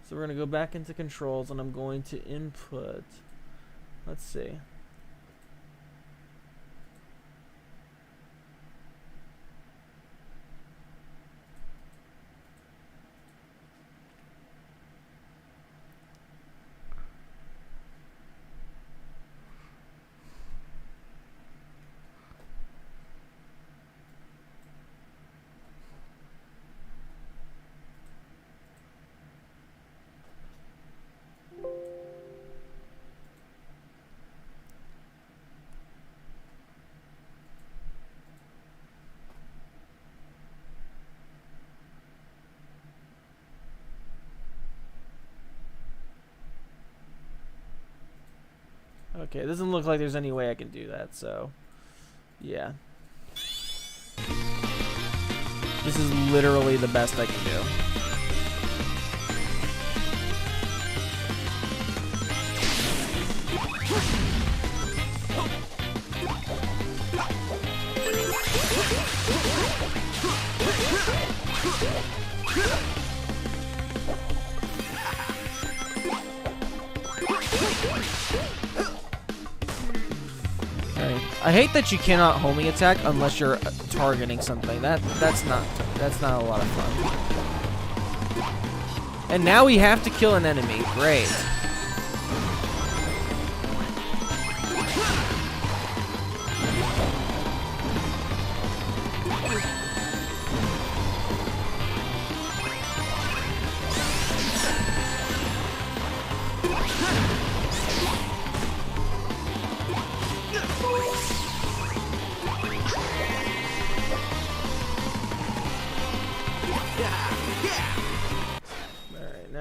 So we're going to go back into controls and I'm going to input. Let's see. Okay, it doesn't look like there's any way I can do that, so yeah. This is literally the best I can do. I hate that you cannot homing attack unless you're targeting something. That's not a lot of fun. And now we have to kill an enemy. Great.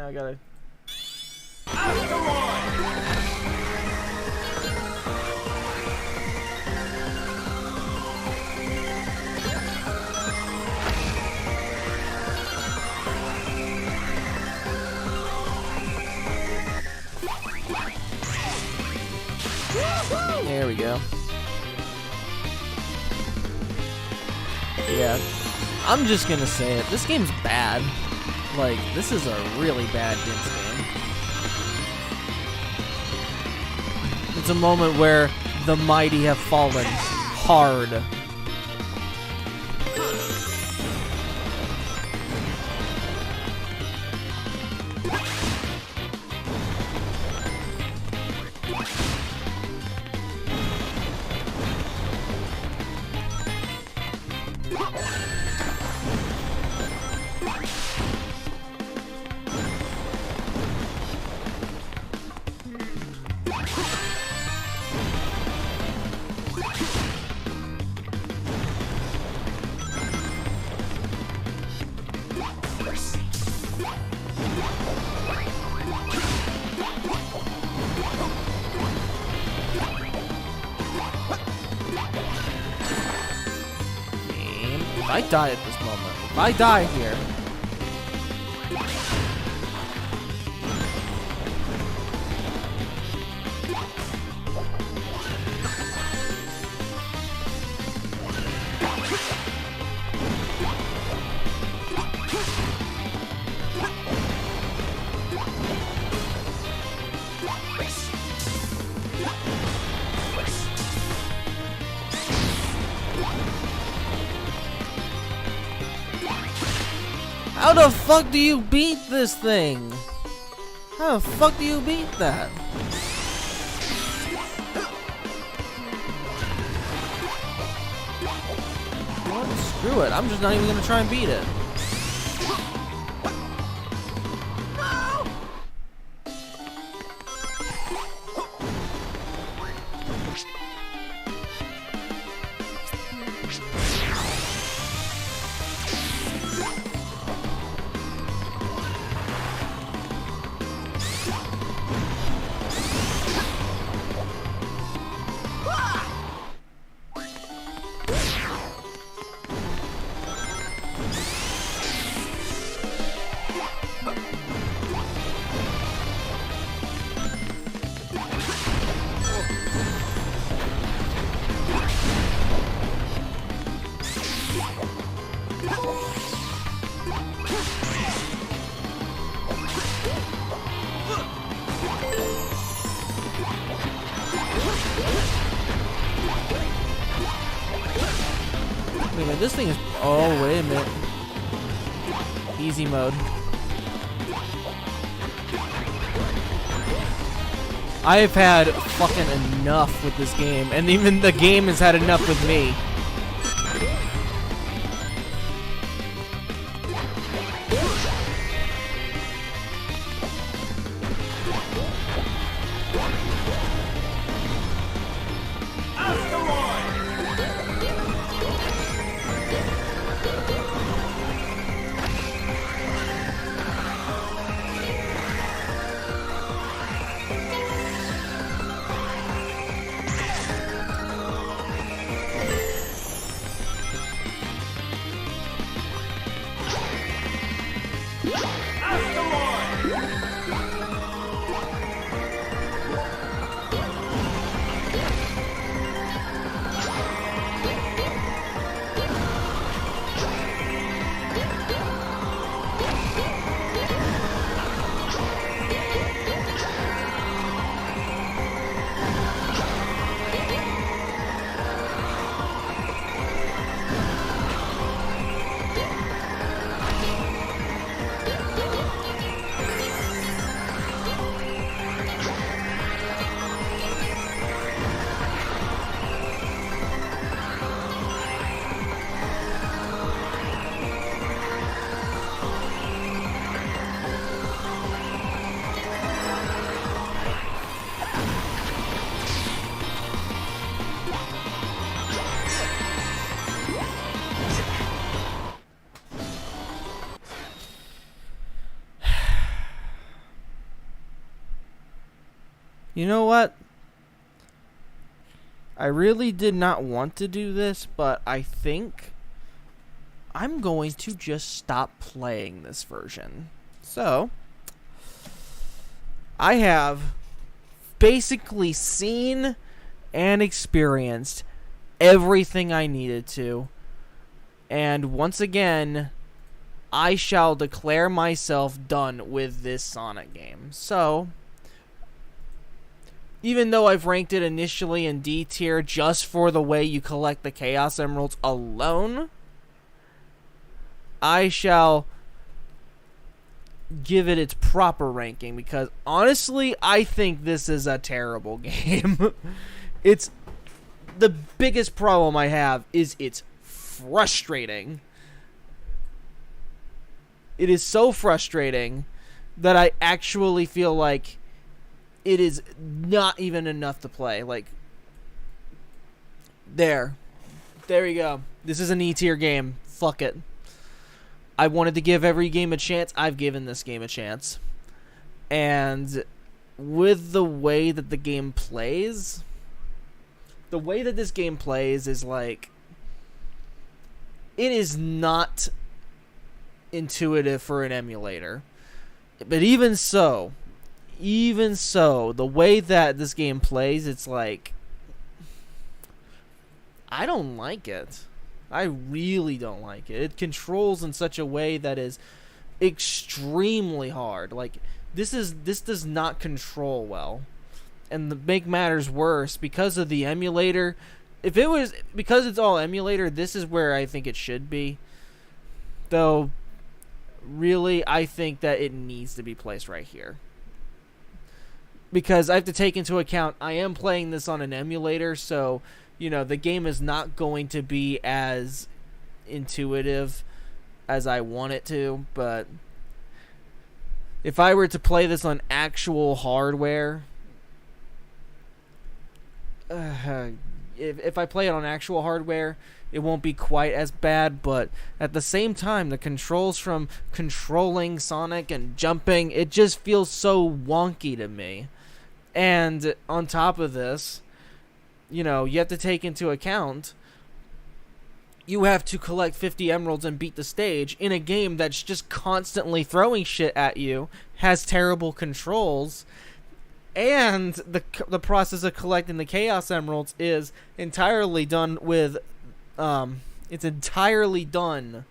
I gotta. There we go. Yeah, I'm just gonna say it. This game's bad. Like, this is a really bad Dince game. It's a moment where the mighty have fallen hard. If I die at this moment, if I die here, how the fuck do you beat this thing? How the fuck do you beat that? What? Screw it. I'm just not even gonna try and beat it. Wait a minute, this thing is... Oh, wait a minute. Easy mode. I've had fucking enough with this game, and even the game has had enough with me. You know what? I really did not want to do this, but I think I'm going to just stop playing this version. So, I have basically seen and experienced everything I needed to. And once again, I shall declare myself done with this Sonic game. So, even though I've ranked it initially in D tier just for the way you collect the Chaos Emeralds alone, I shall give it its proper ranking, because honestly, I think this is a terrible game. It's the biggest problem I have is it's frustrating. It is so frustrating that I actually feel like it is not even enough to play. Like, there you go. This is an E tier game. Fuck it. I wanted to give every game a chance. I've given this game a chance. And with the way that the game plays, the way that this game plays is like, it is not intuitive for an emulator. But even so, the way that this game plays, it's like, I don't like it. I really don't like it. It controls in such a way that is extremely hard. Like, this does not control well. And to make matters worse, because of the emulator, because it's all emulator, this is where I think it should be. Though, really, I think that it needs to be placed right here. Because I have to take into account, I am playing this on an emulator, so, you know, the game is not going to be as intuitive as I want it to, but if I were to play this on actual hardware, if I play it on actual hardware, it won't be quite as bad, but at the same time, the controls from controlling Sonic and jumping, it just feels so wonky to me. And on top of this, you know, you have to take into account, you have to collect 50 emeralds and beat the stage in a game that's just constantly throwing shit at you, has terrible controls, and the process of collecting the Chaos Emeralds is entirely done with, it's entirely done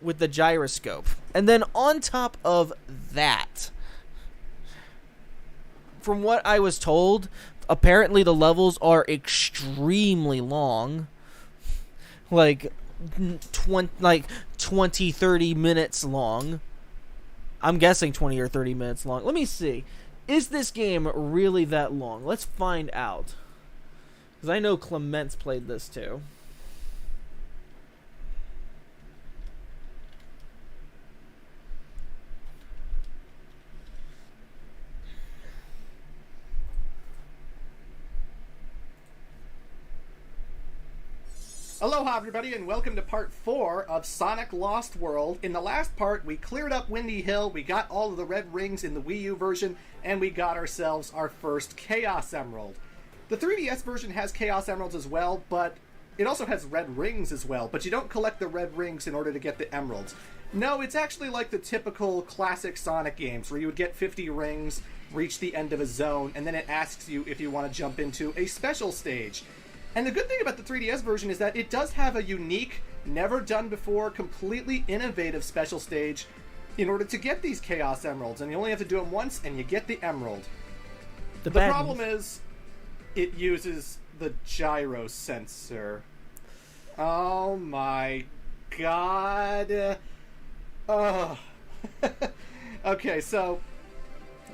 with the gyroscope. And then on top of that, from what I was told, apparently the levels are extremely long. Like 20, 30 minutes long. I'm guessing 20 or 30 minutes long. Let me see. Is this game really that long? Let's find out. Because I know Clement's played this too. Aloha everybody, and welcome to part 4 of Sonic Lost World. In the last part, we cleared up Windy Hill, we got all of the red rings in the Wii U version, and we got ourselves our first Chaos Emerald. The 3DS version has Chaos Emeralds as well, but it also has red rings as well, but you don't collect the red rings in order to get the emeralds. No, it's actually like the typical classic Sonic games, where you would get 50 rings, reach the end of a zone, and then it asks you if you want to jump into a special stage. And the good thing about the 3DS version is that it does have a unique, never done before, completely innovative special stage in order to get these Chaos Emeralds. And you only have to do them once and you get the emerald. The problem is, it uses the gyro sensor. Oh my god. Okay, so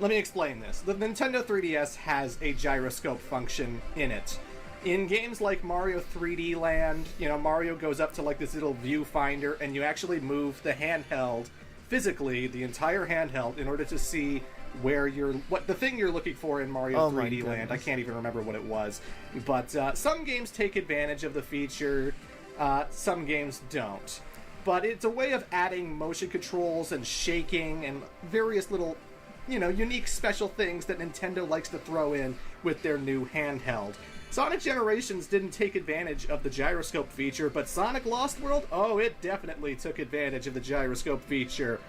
let me explain this. The Nintendo 3DS has a gyroscope function in it. In games like Mario 3D Land, you know, Mario goes up to like this little viewfinder and you actually move the handheld, physically, the entire handheld, in order to see where what the thing you're looking for in Mario 3D Land. I can't even remember what it was. But some games take advantage of the feature, some games don't. But it's a way of adding motion controls and shaking and various little, you know, unique special things that Nintendo likes to throw in with their new handheld. Sonic Generations didn't take advantage of the gyroscope feature, but Sonic Lost World, oh, it definitely took advantage of the gyroscope feature.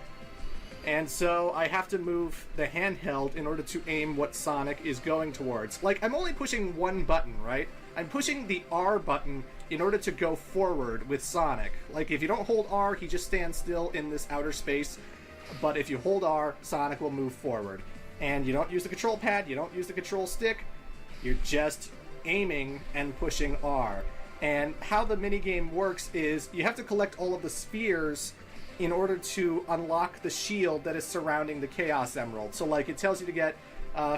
And so I have to move the handheld in order to aim what Sonic is going towards. Like, I'm only pushing one button, right? I'm pushing the R button in order to go forward with Sonic, like if you don't hold R, he just stands still in this outer space, but if you hold R, Sonic will move forward. And you don't use the control pad, you don't use the control stick, you're just aiming and pushing R. And how the minigame works is you have to collect all of the spheres in order to unlock the shield that is surrounding the Chaos Emerald. So like it tells you to get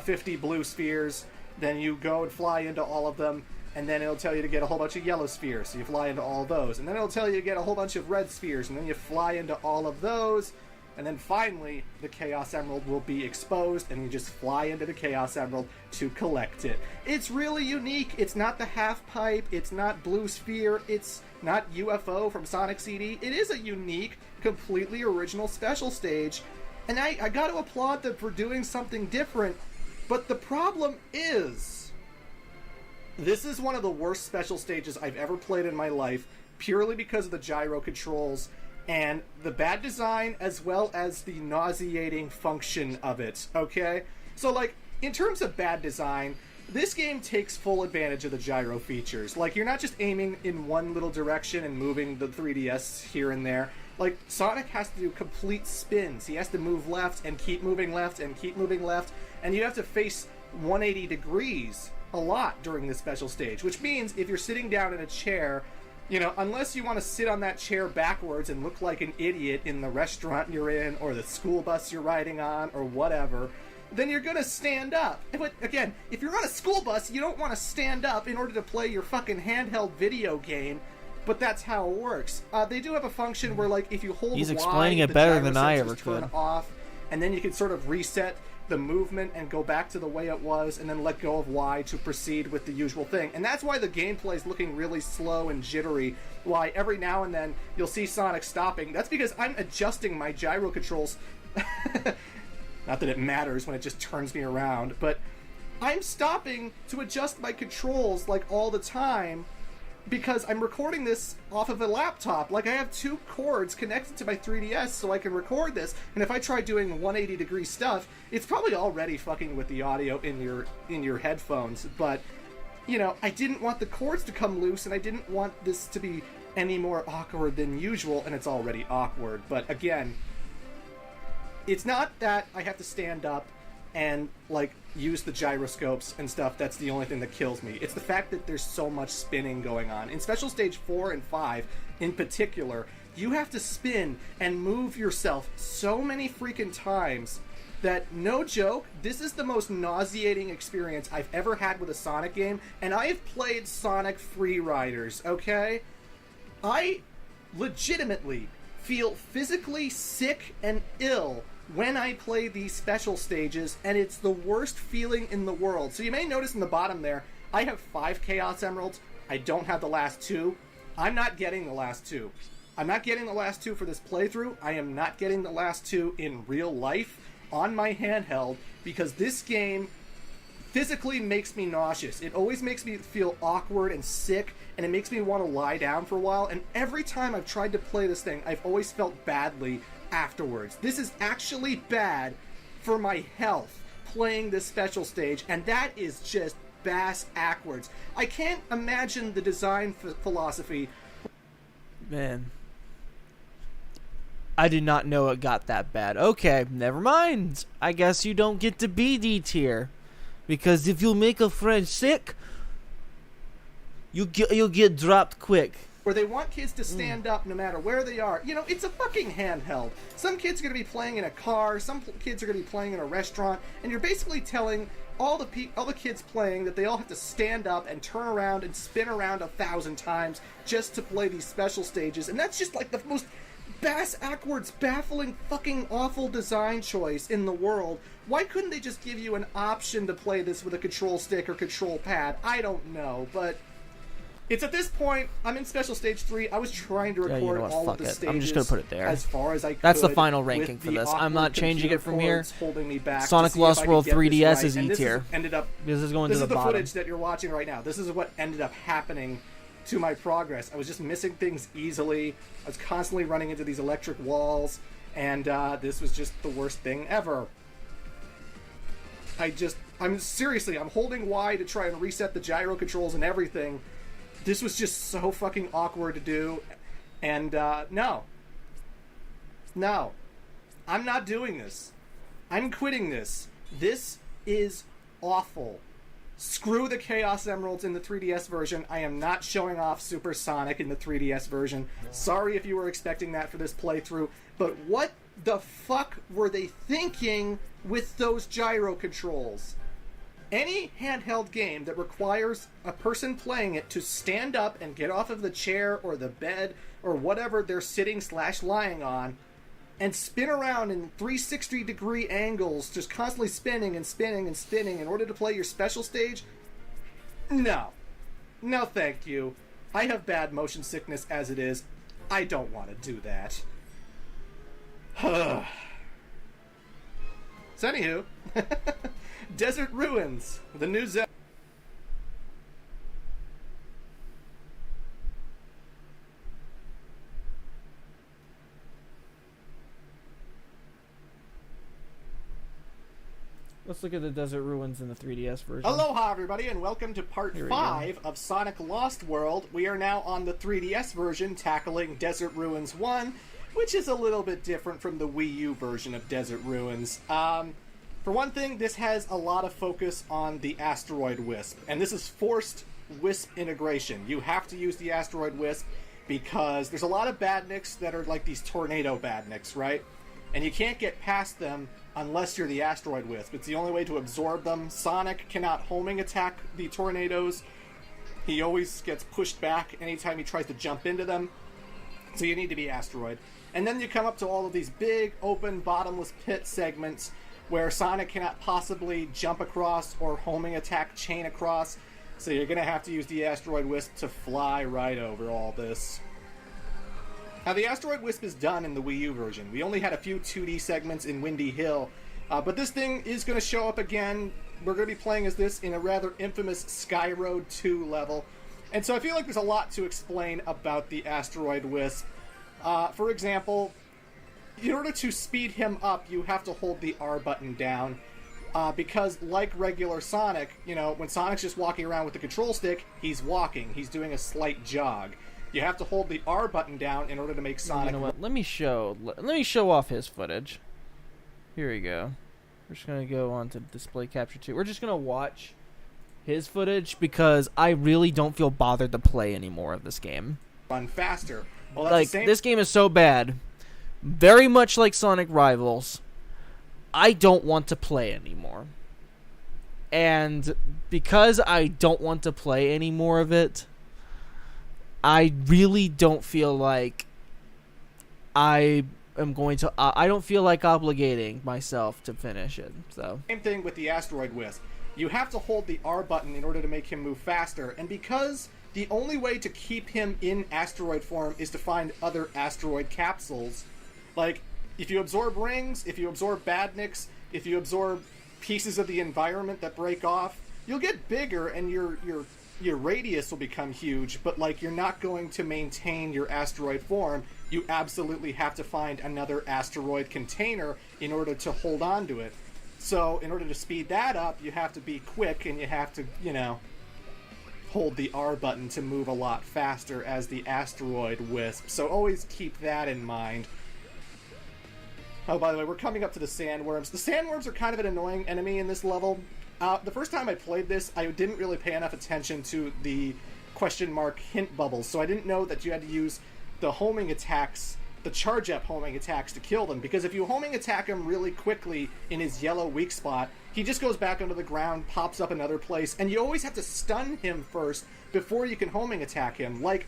50 blue spheres, then you go and fly into all of them, and then it'll tell you to get a whole bunch of yellow spheres, so you fly into all of those. And then it'll tell you to get a whole bunch of red spheres, and then you fly into all of those. And then finally, the Chaos Emerald will be exposed, and you just fly into the Chaos Emerald to collect it. It's really unique. It's not the half pipe. It's not Blue Sphere. It's not UFO from Sonic CD. It is a unique, completely original special stage. And I got to applaud them for doing something different. But the problem is, this is one of the worst special stages I've ever played in my life, purely because of the gyro controls and the bad design as well as the nauseating function of it, okay? So, like, in terms of bad design, this game takes full advantage of the gyro features. Like, you're not just aiming in one little direction and moving the 3DS here and there. Like, Sonic has to do complete spins. He has to move left and keep moving left and keep moving left, and you have to face 180 degrees a lot during this special stage, which means if you're sitting down in a chair, you know, unless you want to sit on that chair backwards and look like an idiot in the restaurant you're in or the school bus you're riding on or whatever, then you're going to stand up. But again, if you're on a school bus, you don't want to stand up in order to play your fucking handheld video game, but that's how it works. They do have a function where, like, if you hold He's Y, explaining it the better gyro than I sensors ever turn could. off, and then you can sort of reset the movement and go back to the way it was, and then let go of Y to proceed with the usual thing. And that's why the gameplay is looking really slow and jittery, why every now and then you'll see Sonic stopping. That's because I'm adjusting my gyro controls. Not that it matters when it just turns me around, but I'm stopping to adjust my controls like all the time because I'm recording this off of a laptop. Like, I have two cords connected to my 3DS so I can record this, and if I try doing 180 degree stuff, it's probably already fucking with the audio in your headphones. But, you know, I didn't want the cords to come loose, and I didn't want this to be any more awkward than usual, and it's already awkward. But again, it's not that I have to stand up and, like, use the gyroscopes and stuff. That's the only thing that kills me. It's the fact that there's so much spinning going on. In Special Stage 4 and 5, in particular, you have to spin and move yourself so many freaking times that, no joke, this is the most nauseating experience I've ever had with a Sonic game, and I've played Sonic Free Riders, okay? I legitimately feel physically sick and ill when I play these special stages, and it's the worst feeling in the world. So you may notice in the bottom there, I have 5 Chaos Emeralds. I don't have the last 2. I'm not getting the last 2. I'm not getting the last 2 for this playthrough. I am not getting the last 2 in real life on my handheld, because this game physically makes me nauseous. It always makes me feel awkward and sick, and it makes me want to lie down for a while, and every time I've tried to play this thing, I've always felt badly afterwards. This is actually bad for my health, playing this special stage, and that is just bass-ackwards. I can't imagine the design philosophy. Man, I did not know it got that bad. Okay, never mind. I guess you don't get to be D tier, because if you make a friend sick, you'll get dropped quick. Where they want kids to stand up no matter where they are. You know, it's a fucking handheld. Some kids are going to be playing in a car, some kids are going to be playing in a restaurant, and you're basically telling all the kids playing that they all have to stand up and turn around and spin around 1,000 times just to play these special stages, and that's just like the most bass-ackwards, baffling, fucking awful design choice in the world. Why couldn't they just give you an option to play this with a control stick or control pad? I don't know, but it's at this point, I'm in Special Stage 3. I was trying to record all of the stages. I'm just going to put it there. As far as I could. That's the final ranking for this. I'm not changing it from here. Holding me back Sonic Lost World 3DS is E tier. This is going to the bottom. This is the footage that you're watching right now. This is what ended up happening to my progress. I was just missing things easily. I was constantly running into these electric walls, and this was just the worst thing ever. I'm holding Y to try and reset the gyro controls and everything, This was just so fucking awkward to do. And, no. No. I'm not doing this. I'm quitting this. This is awful. Screw the Chaos Emeralds in the 3DS version. I am not showing off Super Sonic in the 3DS version. Sorry if you were expecting that for this playthrough, but what the fuck were they thinking with those gyro controls? Any handheld game that requires a person playing it to stand up and get off of the chair or the bed or whatever they're sitting/lying on and spin around in 360-degree angles, just constantly spinning and spinning and spinning in order to play your special stage? No. No, thank you. I have bad motion sickness as it is. I don't want to do that. So anywho, Desert Ruins, the new Zelda. Let's look at the Desert Ruins in the 3DS version. Aloha, everybody, and welcome to part Here we 5 of Sonic Lost World. We are now on the 3DS version, tackling Desert Ruins 1, which is a little bit different from the Wii U version of Desert Ruins. For one thing, this has a lot of focus on the Asteroid Wisp, and this is forced Wisp integration. You have to use the Asteroid Wisp because there's a lot of badniks that are like these tornado badniks, right? And you can't get past them unless you're the Asteroid Wisp. It's the only way to absorb them. Sonic cannot homing attack the tornadoes. He always gets pushed back anytime he tries to jump into them. So you need to be Asteroid. And then you come up to all of these big, open, bottomless pit segments where Sonic cannot possibly jump across or homing attack chain across. So you're going to have to use the Asteroid Wisp to fly right over all this. Now, the Asteroid Wisp is done in the Wii U version. We only had a few 2D segments in Windy Hill, but this thing is going to show up again. We're going to be playing as this in a rather infamous Sky Road 2 level. And so I feel like there's a lot to explain about the Asteroid Wisp. For example, in order to speed him up, you have to hold the R button down. Because like regular Sonic, you know, when Sonic's just walking around with the control stick, he's walking. He's doing a slight jog. You have to hold the R button down in order to make Sonic... You know what? Let me show off his footage. Here we go. We're just going to go on to Display Capture 2. We're just going to watch his footage because I really don't feel bothered to play any more of this game. Run faster. Well, that's like, the same... this game is so bad. Very much like Sonic Rivals. I don't want to play anymore. And because I don't want to play any more of it, I really don't feel like I am going to... I don't feel like obligating myself to finish it, so... Same thing with the Asteroid Wisp. You have to hold the R button in order to make him move faster, and because the only way to keep him in asteroid form is to find other asteroid capsules, like, if you absorb rings, if you absorb badniks, if you absorb pieces of the environment that break off, you'll get bigger and your radius will become huge, but like you're not going to maintain your asteroid form. You absolutely have to find another asteroid container in order to hold on to it. So in order to speed that up, you have to be quick and you have to, you know, hold the R button to move a lot faster as the Asteroid Wisp. So always keep that in mind. Oh, by the way, we're coming up to the sandworms. The sandworms are kind of an annoying enemy in this level. The first time I played this, I didn't really pay enough attention to the question mark hint bubbles, so I didn't know that you had to use the homing attacks, the charge-up homing attacks to kill them, because if you homing attack him really quickly in his yellow weak spot, he just goes back onto the ground, pops up another place, and you always have to stun him first before you can homing attack him. Like,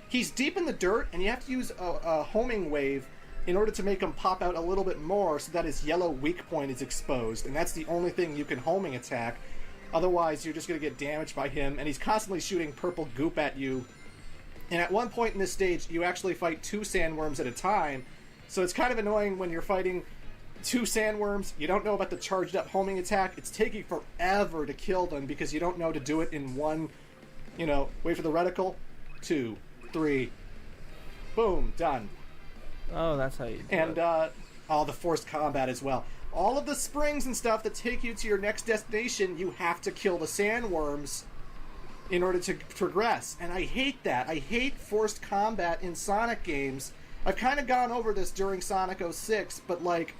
he's deep in the dirt, and you have to use a homing wave in order to make him pop out a little bit more so that his yellow weak point is exposed, and that's the only thing you can homing attack. Otherwise, you're just going to get damaged by him, and he's constantly shooting purple goop at you. And at one point in this stage, you actually fight 2 sandworms at a time, so it's kind of annoying when you're fighting 2 sandworms, you don't know about the charged up homing attack, it's taking forever to kill them because you don't know to do it in one, you know, wait for the reticle, 2, 3, boom, done. Oh, that's how you do and, it. All the forced combat as well. All of the springs and stuff that take you to your next destination, you have to kill the sandworms in order to progress. And I hate that. I hate forced combat in Sonic games. I've kind of gone over this during Sonic 06, but like,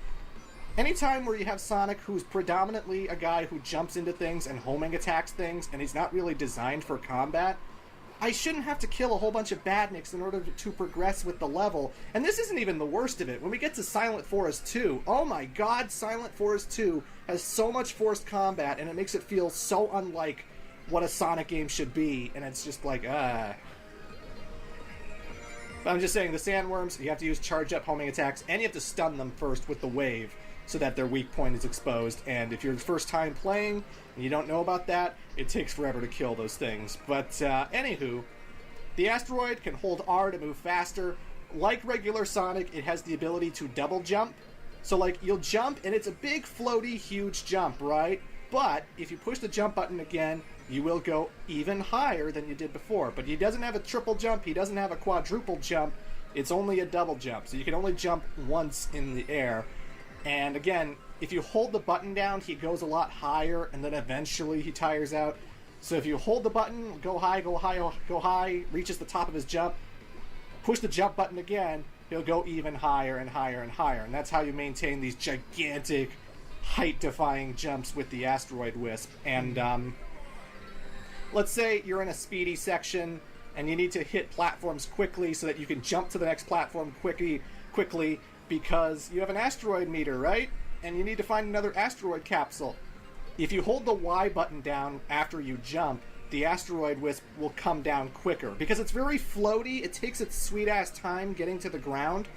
anytime where you have Sonic who's predominantly a guy who jumps into things and homing attacks things, and he's not really designed for combat, I shouldn't have to kill a whole bunch of badniks in order to progress with the level. And this isn't even the worst of it. When we get to Silent Forest 2, oh my god, Silent Forest 2 has so much forced combat, and it makes it feel so unlike what a Sonic game should be, and it's just like, But I'm just saying, the sandworms, you have to use charge-up homing attacks, and you have to stun them first with the wave, so that their weak point is exposed. And if you're the first time playing and you don't know about that, it takes forever to kill those things. But anywho, the asteroid can hold R to move faster. Like regular Sonic, it has the ability to double jump. So like, you'll jump and it's a big floaty huge jump, right? But if you push the jump button again, you will go even higher than you did before. But he doesn't have a triple jump, he doesn't have a quadruple jump, it's only a double jump. So you can only jump once in the air. And again, if you hold the button down, he goes a lot higher, and then eventually he tires out. So if you hold the button, go high, go high, go high, reaches the top of his jump, push the jump button again, he'll go even higher and higher and higher. And that's how you maintain these gigantic, height-defying jumps with the Asteroid Wisp. And let's say you're in a speedy section, and you need to hit platforms quickly so that you can jump to the next platform quickly, because you have an asteroid meter, right? And you need to find another asteroid capsule. If you hold the Y button down after you jump, the asteroid wisp will come down quicker. Because it's very floaty, it takes its sweet-ass time getting to the ground.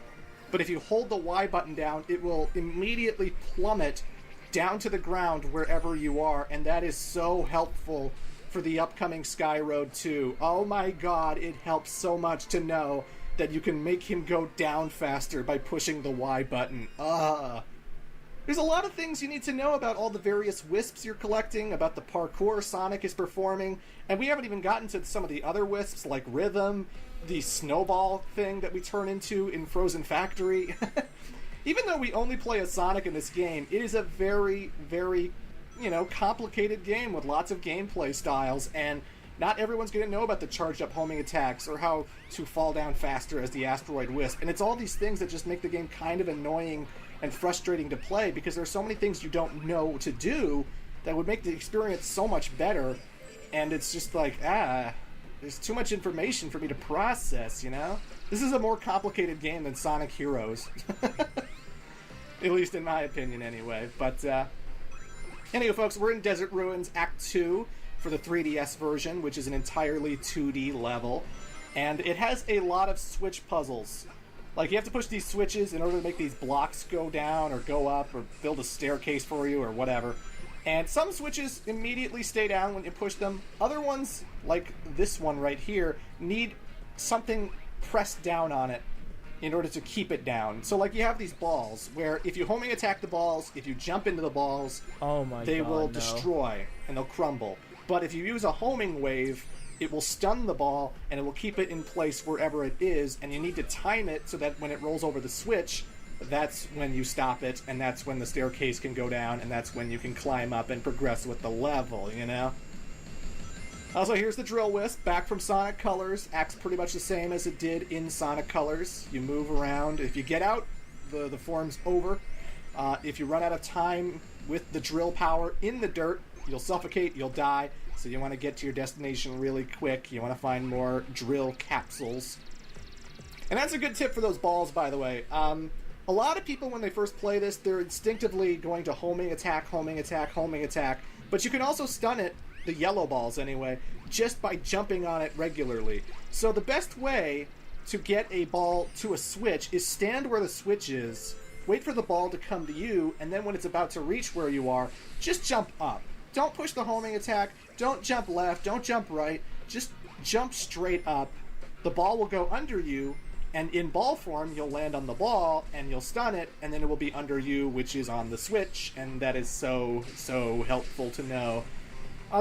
But if you hold the Y button down, it will immediately plummet down to the ground wherever you are. And that is so helpful for the upcoming Sky Road 2. Oh my god, it helps so much to know that you can make him go down faster by pushing the Y button. There's a lot of things you need to know about all the various wisps you're collecting, about the parkour Sonic is performing, and we haven't even gotten to some of the other wisps, like Rhythm, the snowball thing that we turn into in Frozen Factory. Even though we only play as Sonic in this game, it is a very, very, complicated game with lots of gameplay styles, and not everyone's going to know about the charged-up homing attacks or how to fall down faster as the Asteroid Wisp. And it's all these things that just make the game kind of annoying and frustrating to play, because there's so many things you don't know to do that would make the experience so much better. And it's just like, there's too much information for me to process, This is a more complicated game than Sonic Heroes. At least in my opinion, anyway. But, anyway, folks, we're in Desert Ruins Act 2. For the 3DS version, which is an entirely 2D level, and it has a lot of switch puzzles. Like, you have to push these switches in order to make these blocks go down or go up or build a staircase for you or whatever. And some switches immediately stay down when you push them. Other ones, like this one right here, need something pressed down on it in order to keep it down. So, like, you have these balls where if you homing attack the balls, if you jump into the balls, they will destroy and they'll crumble. But if you use a homing wave, it will stun the ball, and it will keep it in place wherever it is, and you need to time it so that when it rolls over the switch, that's when you stop it, and that's when the staircase can go down, and that's when you can climb up and progress with the level, Also, here's the Drill Wisp, back from Sonic Colors. Acts pretty much the same as it did in Sonic Colors. You move around. If you get out, the form's over. If you run out of time with the drill power in the dirt, you'll suffocate, you'll die, so you want to get to your destination really quick. You want to find more drill capsules. And that's a good tip for those balls, by the way. A lot of people, when they first play this, they're instinctively going to homing attack, but you can also stun it, the yellow balls anyway, just by jumping on it regularly. So the best way to get a ball to a switch is stand where the switch is, wait for the ball to come to you, and then when it's about to reach where you are, just jump up. Don't push the homing attack, don't jump left, don't jump right, just jump straight up. The ball will go under you, and in ball form, you'll land on the ball, and you'll stun it, and then it will be under you, which is on the switch, and that is so, so helpful to know.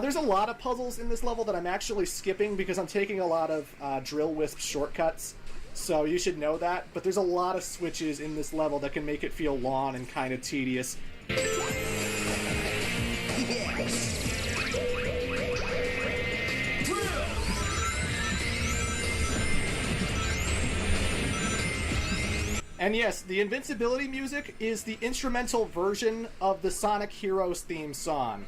There's a lot of puzzles in this level that I'm actually skipping because I'm taking a lot of Drill Wisp shortcuts, so you should know that, but there's a lot of switches in this level that can make it feel long and kind of tedious. And yes, the invincibility music is the instrumental version of the Sonic Heroes theme song.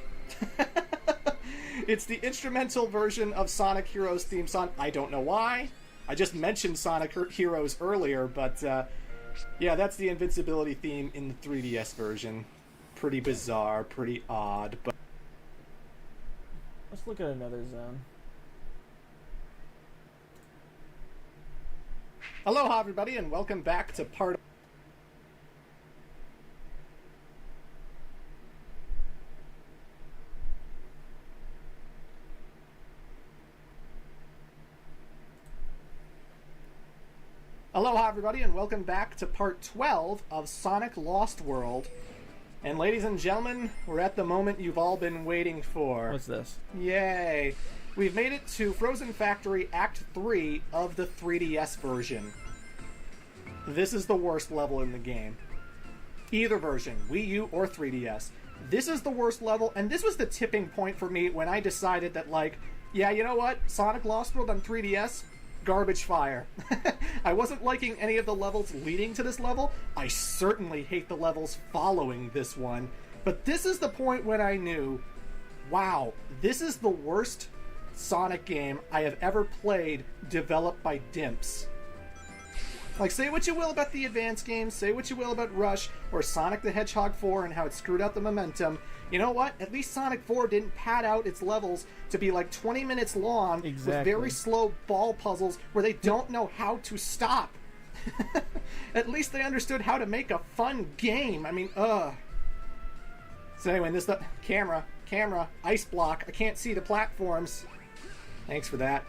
It's the instrumental version of Sonic Heroes theme song. I don't know why. I just mentioned Sonic Heroes earlier, but yeah, that's the invincibility theme in the 3DS version. Pretty bizarre, pretty odd, but... Let's look at another zone. Aloha, everybody, and welcome back to part... Aloha, everybody, and welcome back to part 12 of Sonic Lost World. And ladies and gentlemen, we're at the moment you've all been waiting for. What's this? Yay! We've made it to Frozen Factory Act 3 of the 3DS version. This is the worst level in the game. Either version, Wii U or 3DS. This is the worst level, and this was the tipping point for me when I decided that, like, yeah, you know what? Sonic Lost World on 3DS? Garbage fire. I wasn't liking any of the levels leading to this level. I certainly hate the levels following this one. But this is the point when I knew, wow, this is the worst Sonic game I have ever played developed by Dimps. Like, say what you will about the advanced games, say what you will about Rush, or Sonic the Hedgehog 4 and how it screwed out the momentum. You know what? At least Sonic 4 didn't pad out its levels to be like 20 minutes long with very slow ball puzzles where they don't know how to stop. At least they understood how to make a fun game. I mean, ugh. So anyway, this camera, ice block. I can't see the platforms. Thanks for that.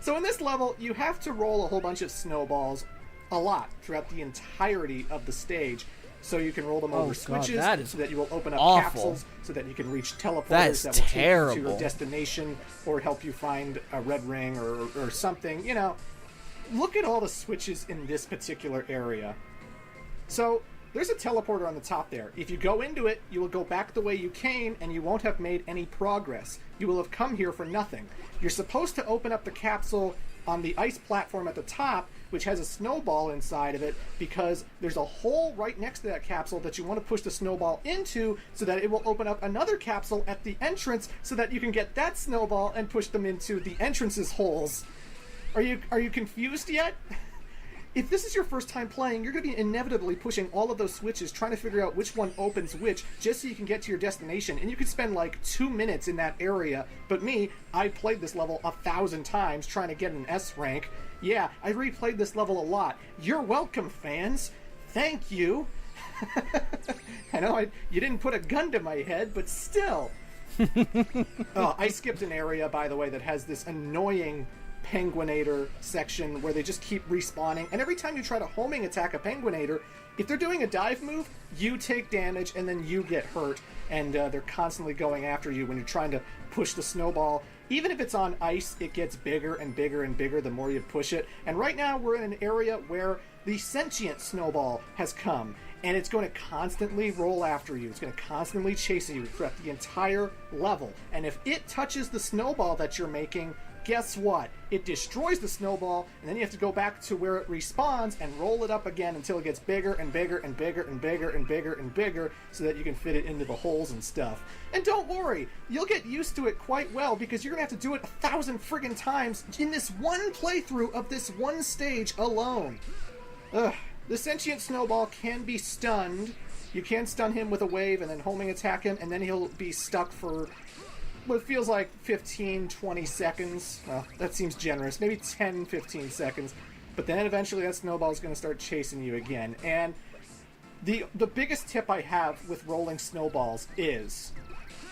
So in this level, you have to roll a whole bunch of snowballs a lot throughout the entirety of the stage. So you can roll them over switches so that you will open up capsules so that you can reach teleporters that will take you to your destination or help you find a red ring or something. You know, look at all the switches in this particular area. So there's a teleporter on the top there. If you go into it, you will go back the way you came and you won't have made any progress. You will have come here for nothing. You're supposed to open up the capsule on the ice platform at the top, which has a snowball inside of it, because there's a hole right next to that capsule that you want to push the snowball into so that it will open up another capsule at the entrance so that you can get that snowball and push them into the entrance's holes. Are you confused yet? If this is your first time playing, you're going to be inevitably pushing all of those switches, trying to figure out which one opens which, just so you can get to your destination. And you could spend like 2 minutes in that area. But me, I played this level 1,000 times trying to get an S rank. Yeah, I replayed this level a lot. You're welcome, fans. Thank you. I know you didn't put a gun to my head, but still. Oh, I skipped an area, by the way, that has this annoying Penguinator section where they just keep respawning, and every time you try to homing attack a Penguinator, if they're doing a dive move, you take damage and then you get hurt, and they're constantly going after you when you're trying to push the snowball. Even if it's on ice, it gets bigger and bigger and bigger the more you push it. And right now we're in an area where the sentient snowball has come, and it's going to constantly roll after you. It's going to constantly chase you throughout the entire level. And if it touches the snowball that you're making, guess what? It destroys the snowball, and then you have to go back to where it respawns and roll it up again until it gets bigger and bigger and bigger and bigger and bigger and bigger so that you can fit it into the holes and stuff. And don't worry, you'll get used to it quite well because you're going to have to do it 1,000 friggin' times in this one playthrough of this one stage alone. Ugh. The sentient snowball can be stunned. You can stun him with a wave and then homing attack him, and then he'll be stuck for what feels like 15-20 seconds. Well, that seems generous. Maybe 10-15 seconds. But then eventually that snowball is going to start chasing you again. And the biggest tip I have with rolling snowballs is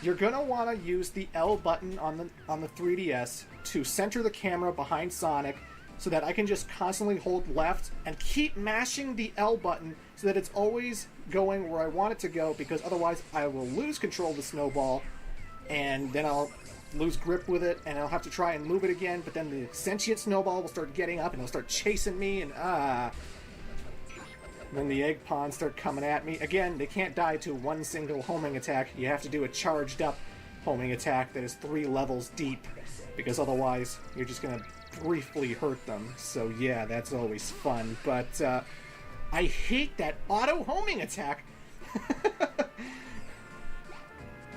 you're going to want to use the L button on the 3DS to center the camera behind Sonic so that I can just constantly hold left and keep mashing the L button so that it's always going where I want it to go, because otherwise I will lose control of the snowball and then I'll lose grip with it and I'll have to try and move it again, but then the sentient snowball will start getting up and it'll start chasing me, and then the egg pawns start coming at me. Again, they can't die to one single homing attack. You have to do a charged up homing attack that is 3 levels deep, because otherwise you're just going to briefly hurt them. So yeah, that's always fun. But I hate that auto homing attack.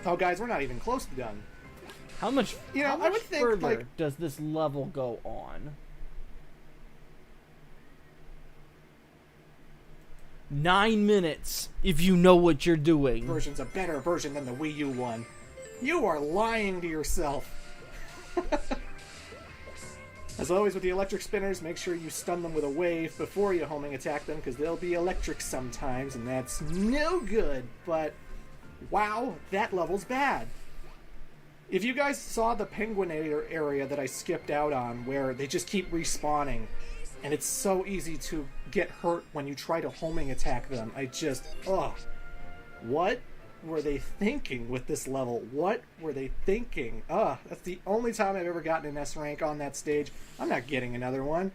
Oh, guys, we're not even close to done. How much, You know, how I much would think, further like- does this level go on? 9 minutes, if you know what you're doing. Version's a better version than the Wii U one. You are lying to yourself. As always with the electric spinners, make sure you stun them with a wave before you homing attack them, because they'll be electric sometimes, and that's no good. But, wow, that level's bad. If you guys saw the Penguinator area that I skipped out on, where they just keep respawning, and it's so easy to get hurt when you try to homing attack them, ugh. What were they thinking with this level? What were they thinking? Ugh, that's the only time I've ever gotten an S rank on that stage. I'm not getting another one.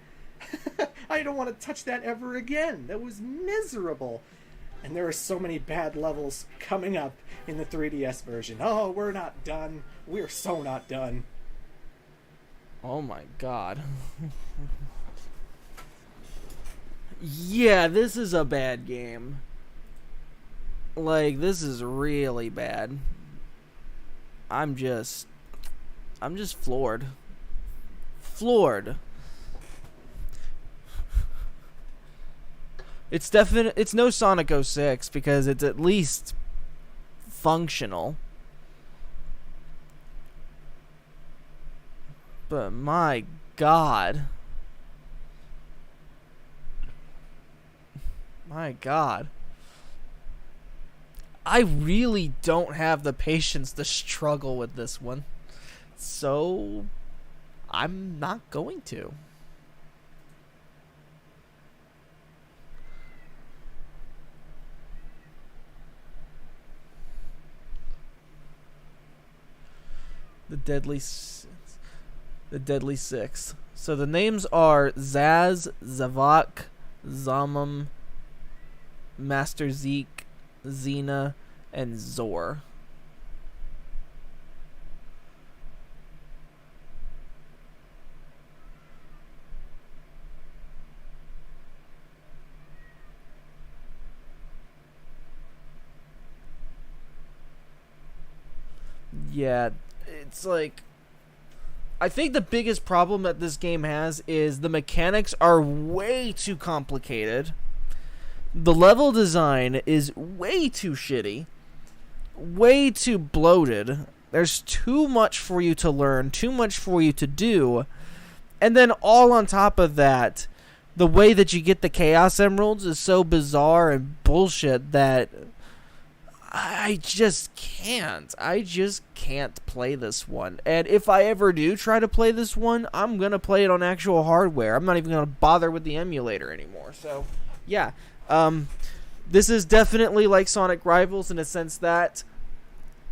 I don't want to touch that ever again. That was miserable. And there are so many bad levels coming up in the 3DS version. Oh, we're not done. We're so not done. Oh my god. Yeah, this is a bad game. Like, this is really bad. I'm just floored. Floored. It's no Sonic 06 because it's at least functional. But my god. My god. I really don't have the patience to struggle with this one. So, I'm not going to. The Deadly Six. So the names are Zaz, Zavok, Zamum, Master Zeke, Xena, and Zor. Yeah, it's like, I think the biggest problem that this game has is the mechanics are way too complicated. The level design is way too shitty. Way too bloated. There's too much for you to learn, too much for you to do. And then all on top of that, the way that you get the Chaos Emeralds is so bizarre and bullshit that I just can't. I just can't play this one. And if I ever do try to play this one, I'm going to play it on actual hardware. I'm not even going to bother with the emulator anymore. So, yeah. This is definitely like Sonic Rivals in a sense that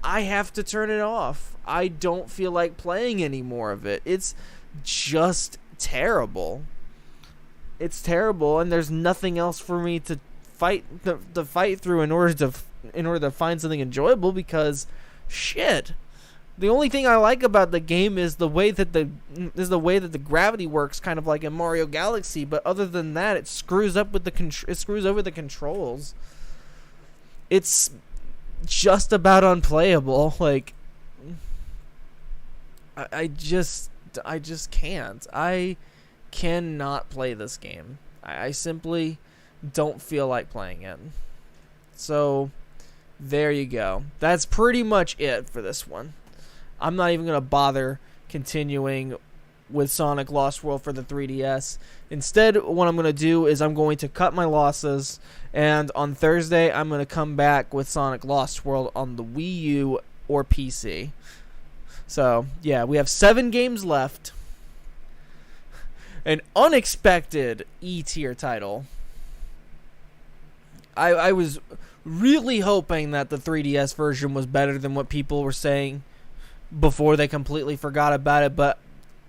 I have to turn it off. I don't feel like playing any more of it. It's just terrible. It's terrible, and there's nothing else for me to fight through in order to find something enjoyable, because shit. The only thing I like about the game is the way that the gravity works, kind of like in Mario Galaxy. But other than that, it screws over the controls. It's just about unplayable. Like, I just can't. I cannot play this game. I simply don't feel like playing it. So there you go. That's pretty much it for this one. I'm not even going to bother continuing with Sonic Lost World for the 3DS. Instead, what I'm going to do is I'm going to cut my losses, and on Thursday, I'm going to come back with Sonic Lost World on the Wii U or PC. So, yeah, we have 7 games left. An unexpected E-tier title. I was really hoping that the 3DS version was better than what people were saying before they completely forgot about it, but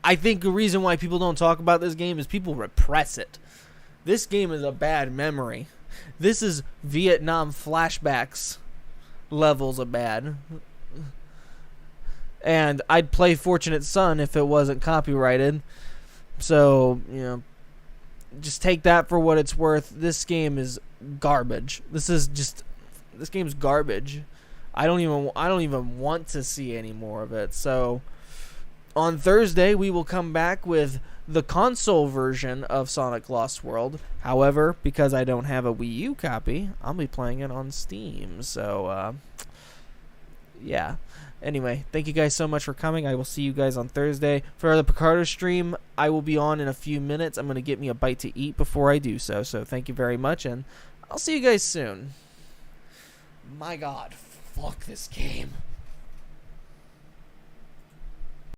I think the reason why people don't talk about this game is people repress it. This game is a bad memory. This is Vietnam flashbacks levels of bad. And I'd play Fortunate Son if it wasn't copyrighted. So, you know, just take that for what it's worth. This game is garbage. This game's garbage. I don't even want to see any more of it. So on Thursday we will come back with the console version of Sonic Lost World. However, because I don't have a Wii U copy, I'll be playing it on Steam. So yeah. Anyway, thank you guys so much for coming. I will see you guys on Thursday. For the Picardo stream, I will be on in a few minutes. I'm going to get me a bite to eat before I do so. So thank you very much, and I'll see you guys soon. My God, fuck this game.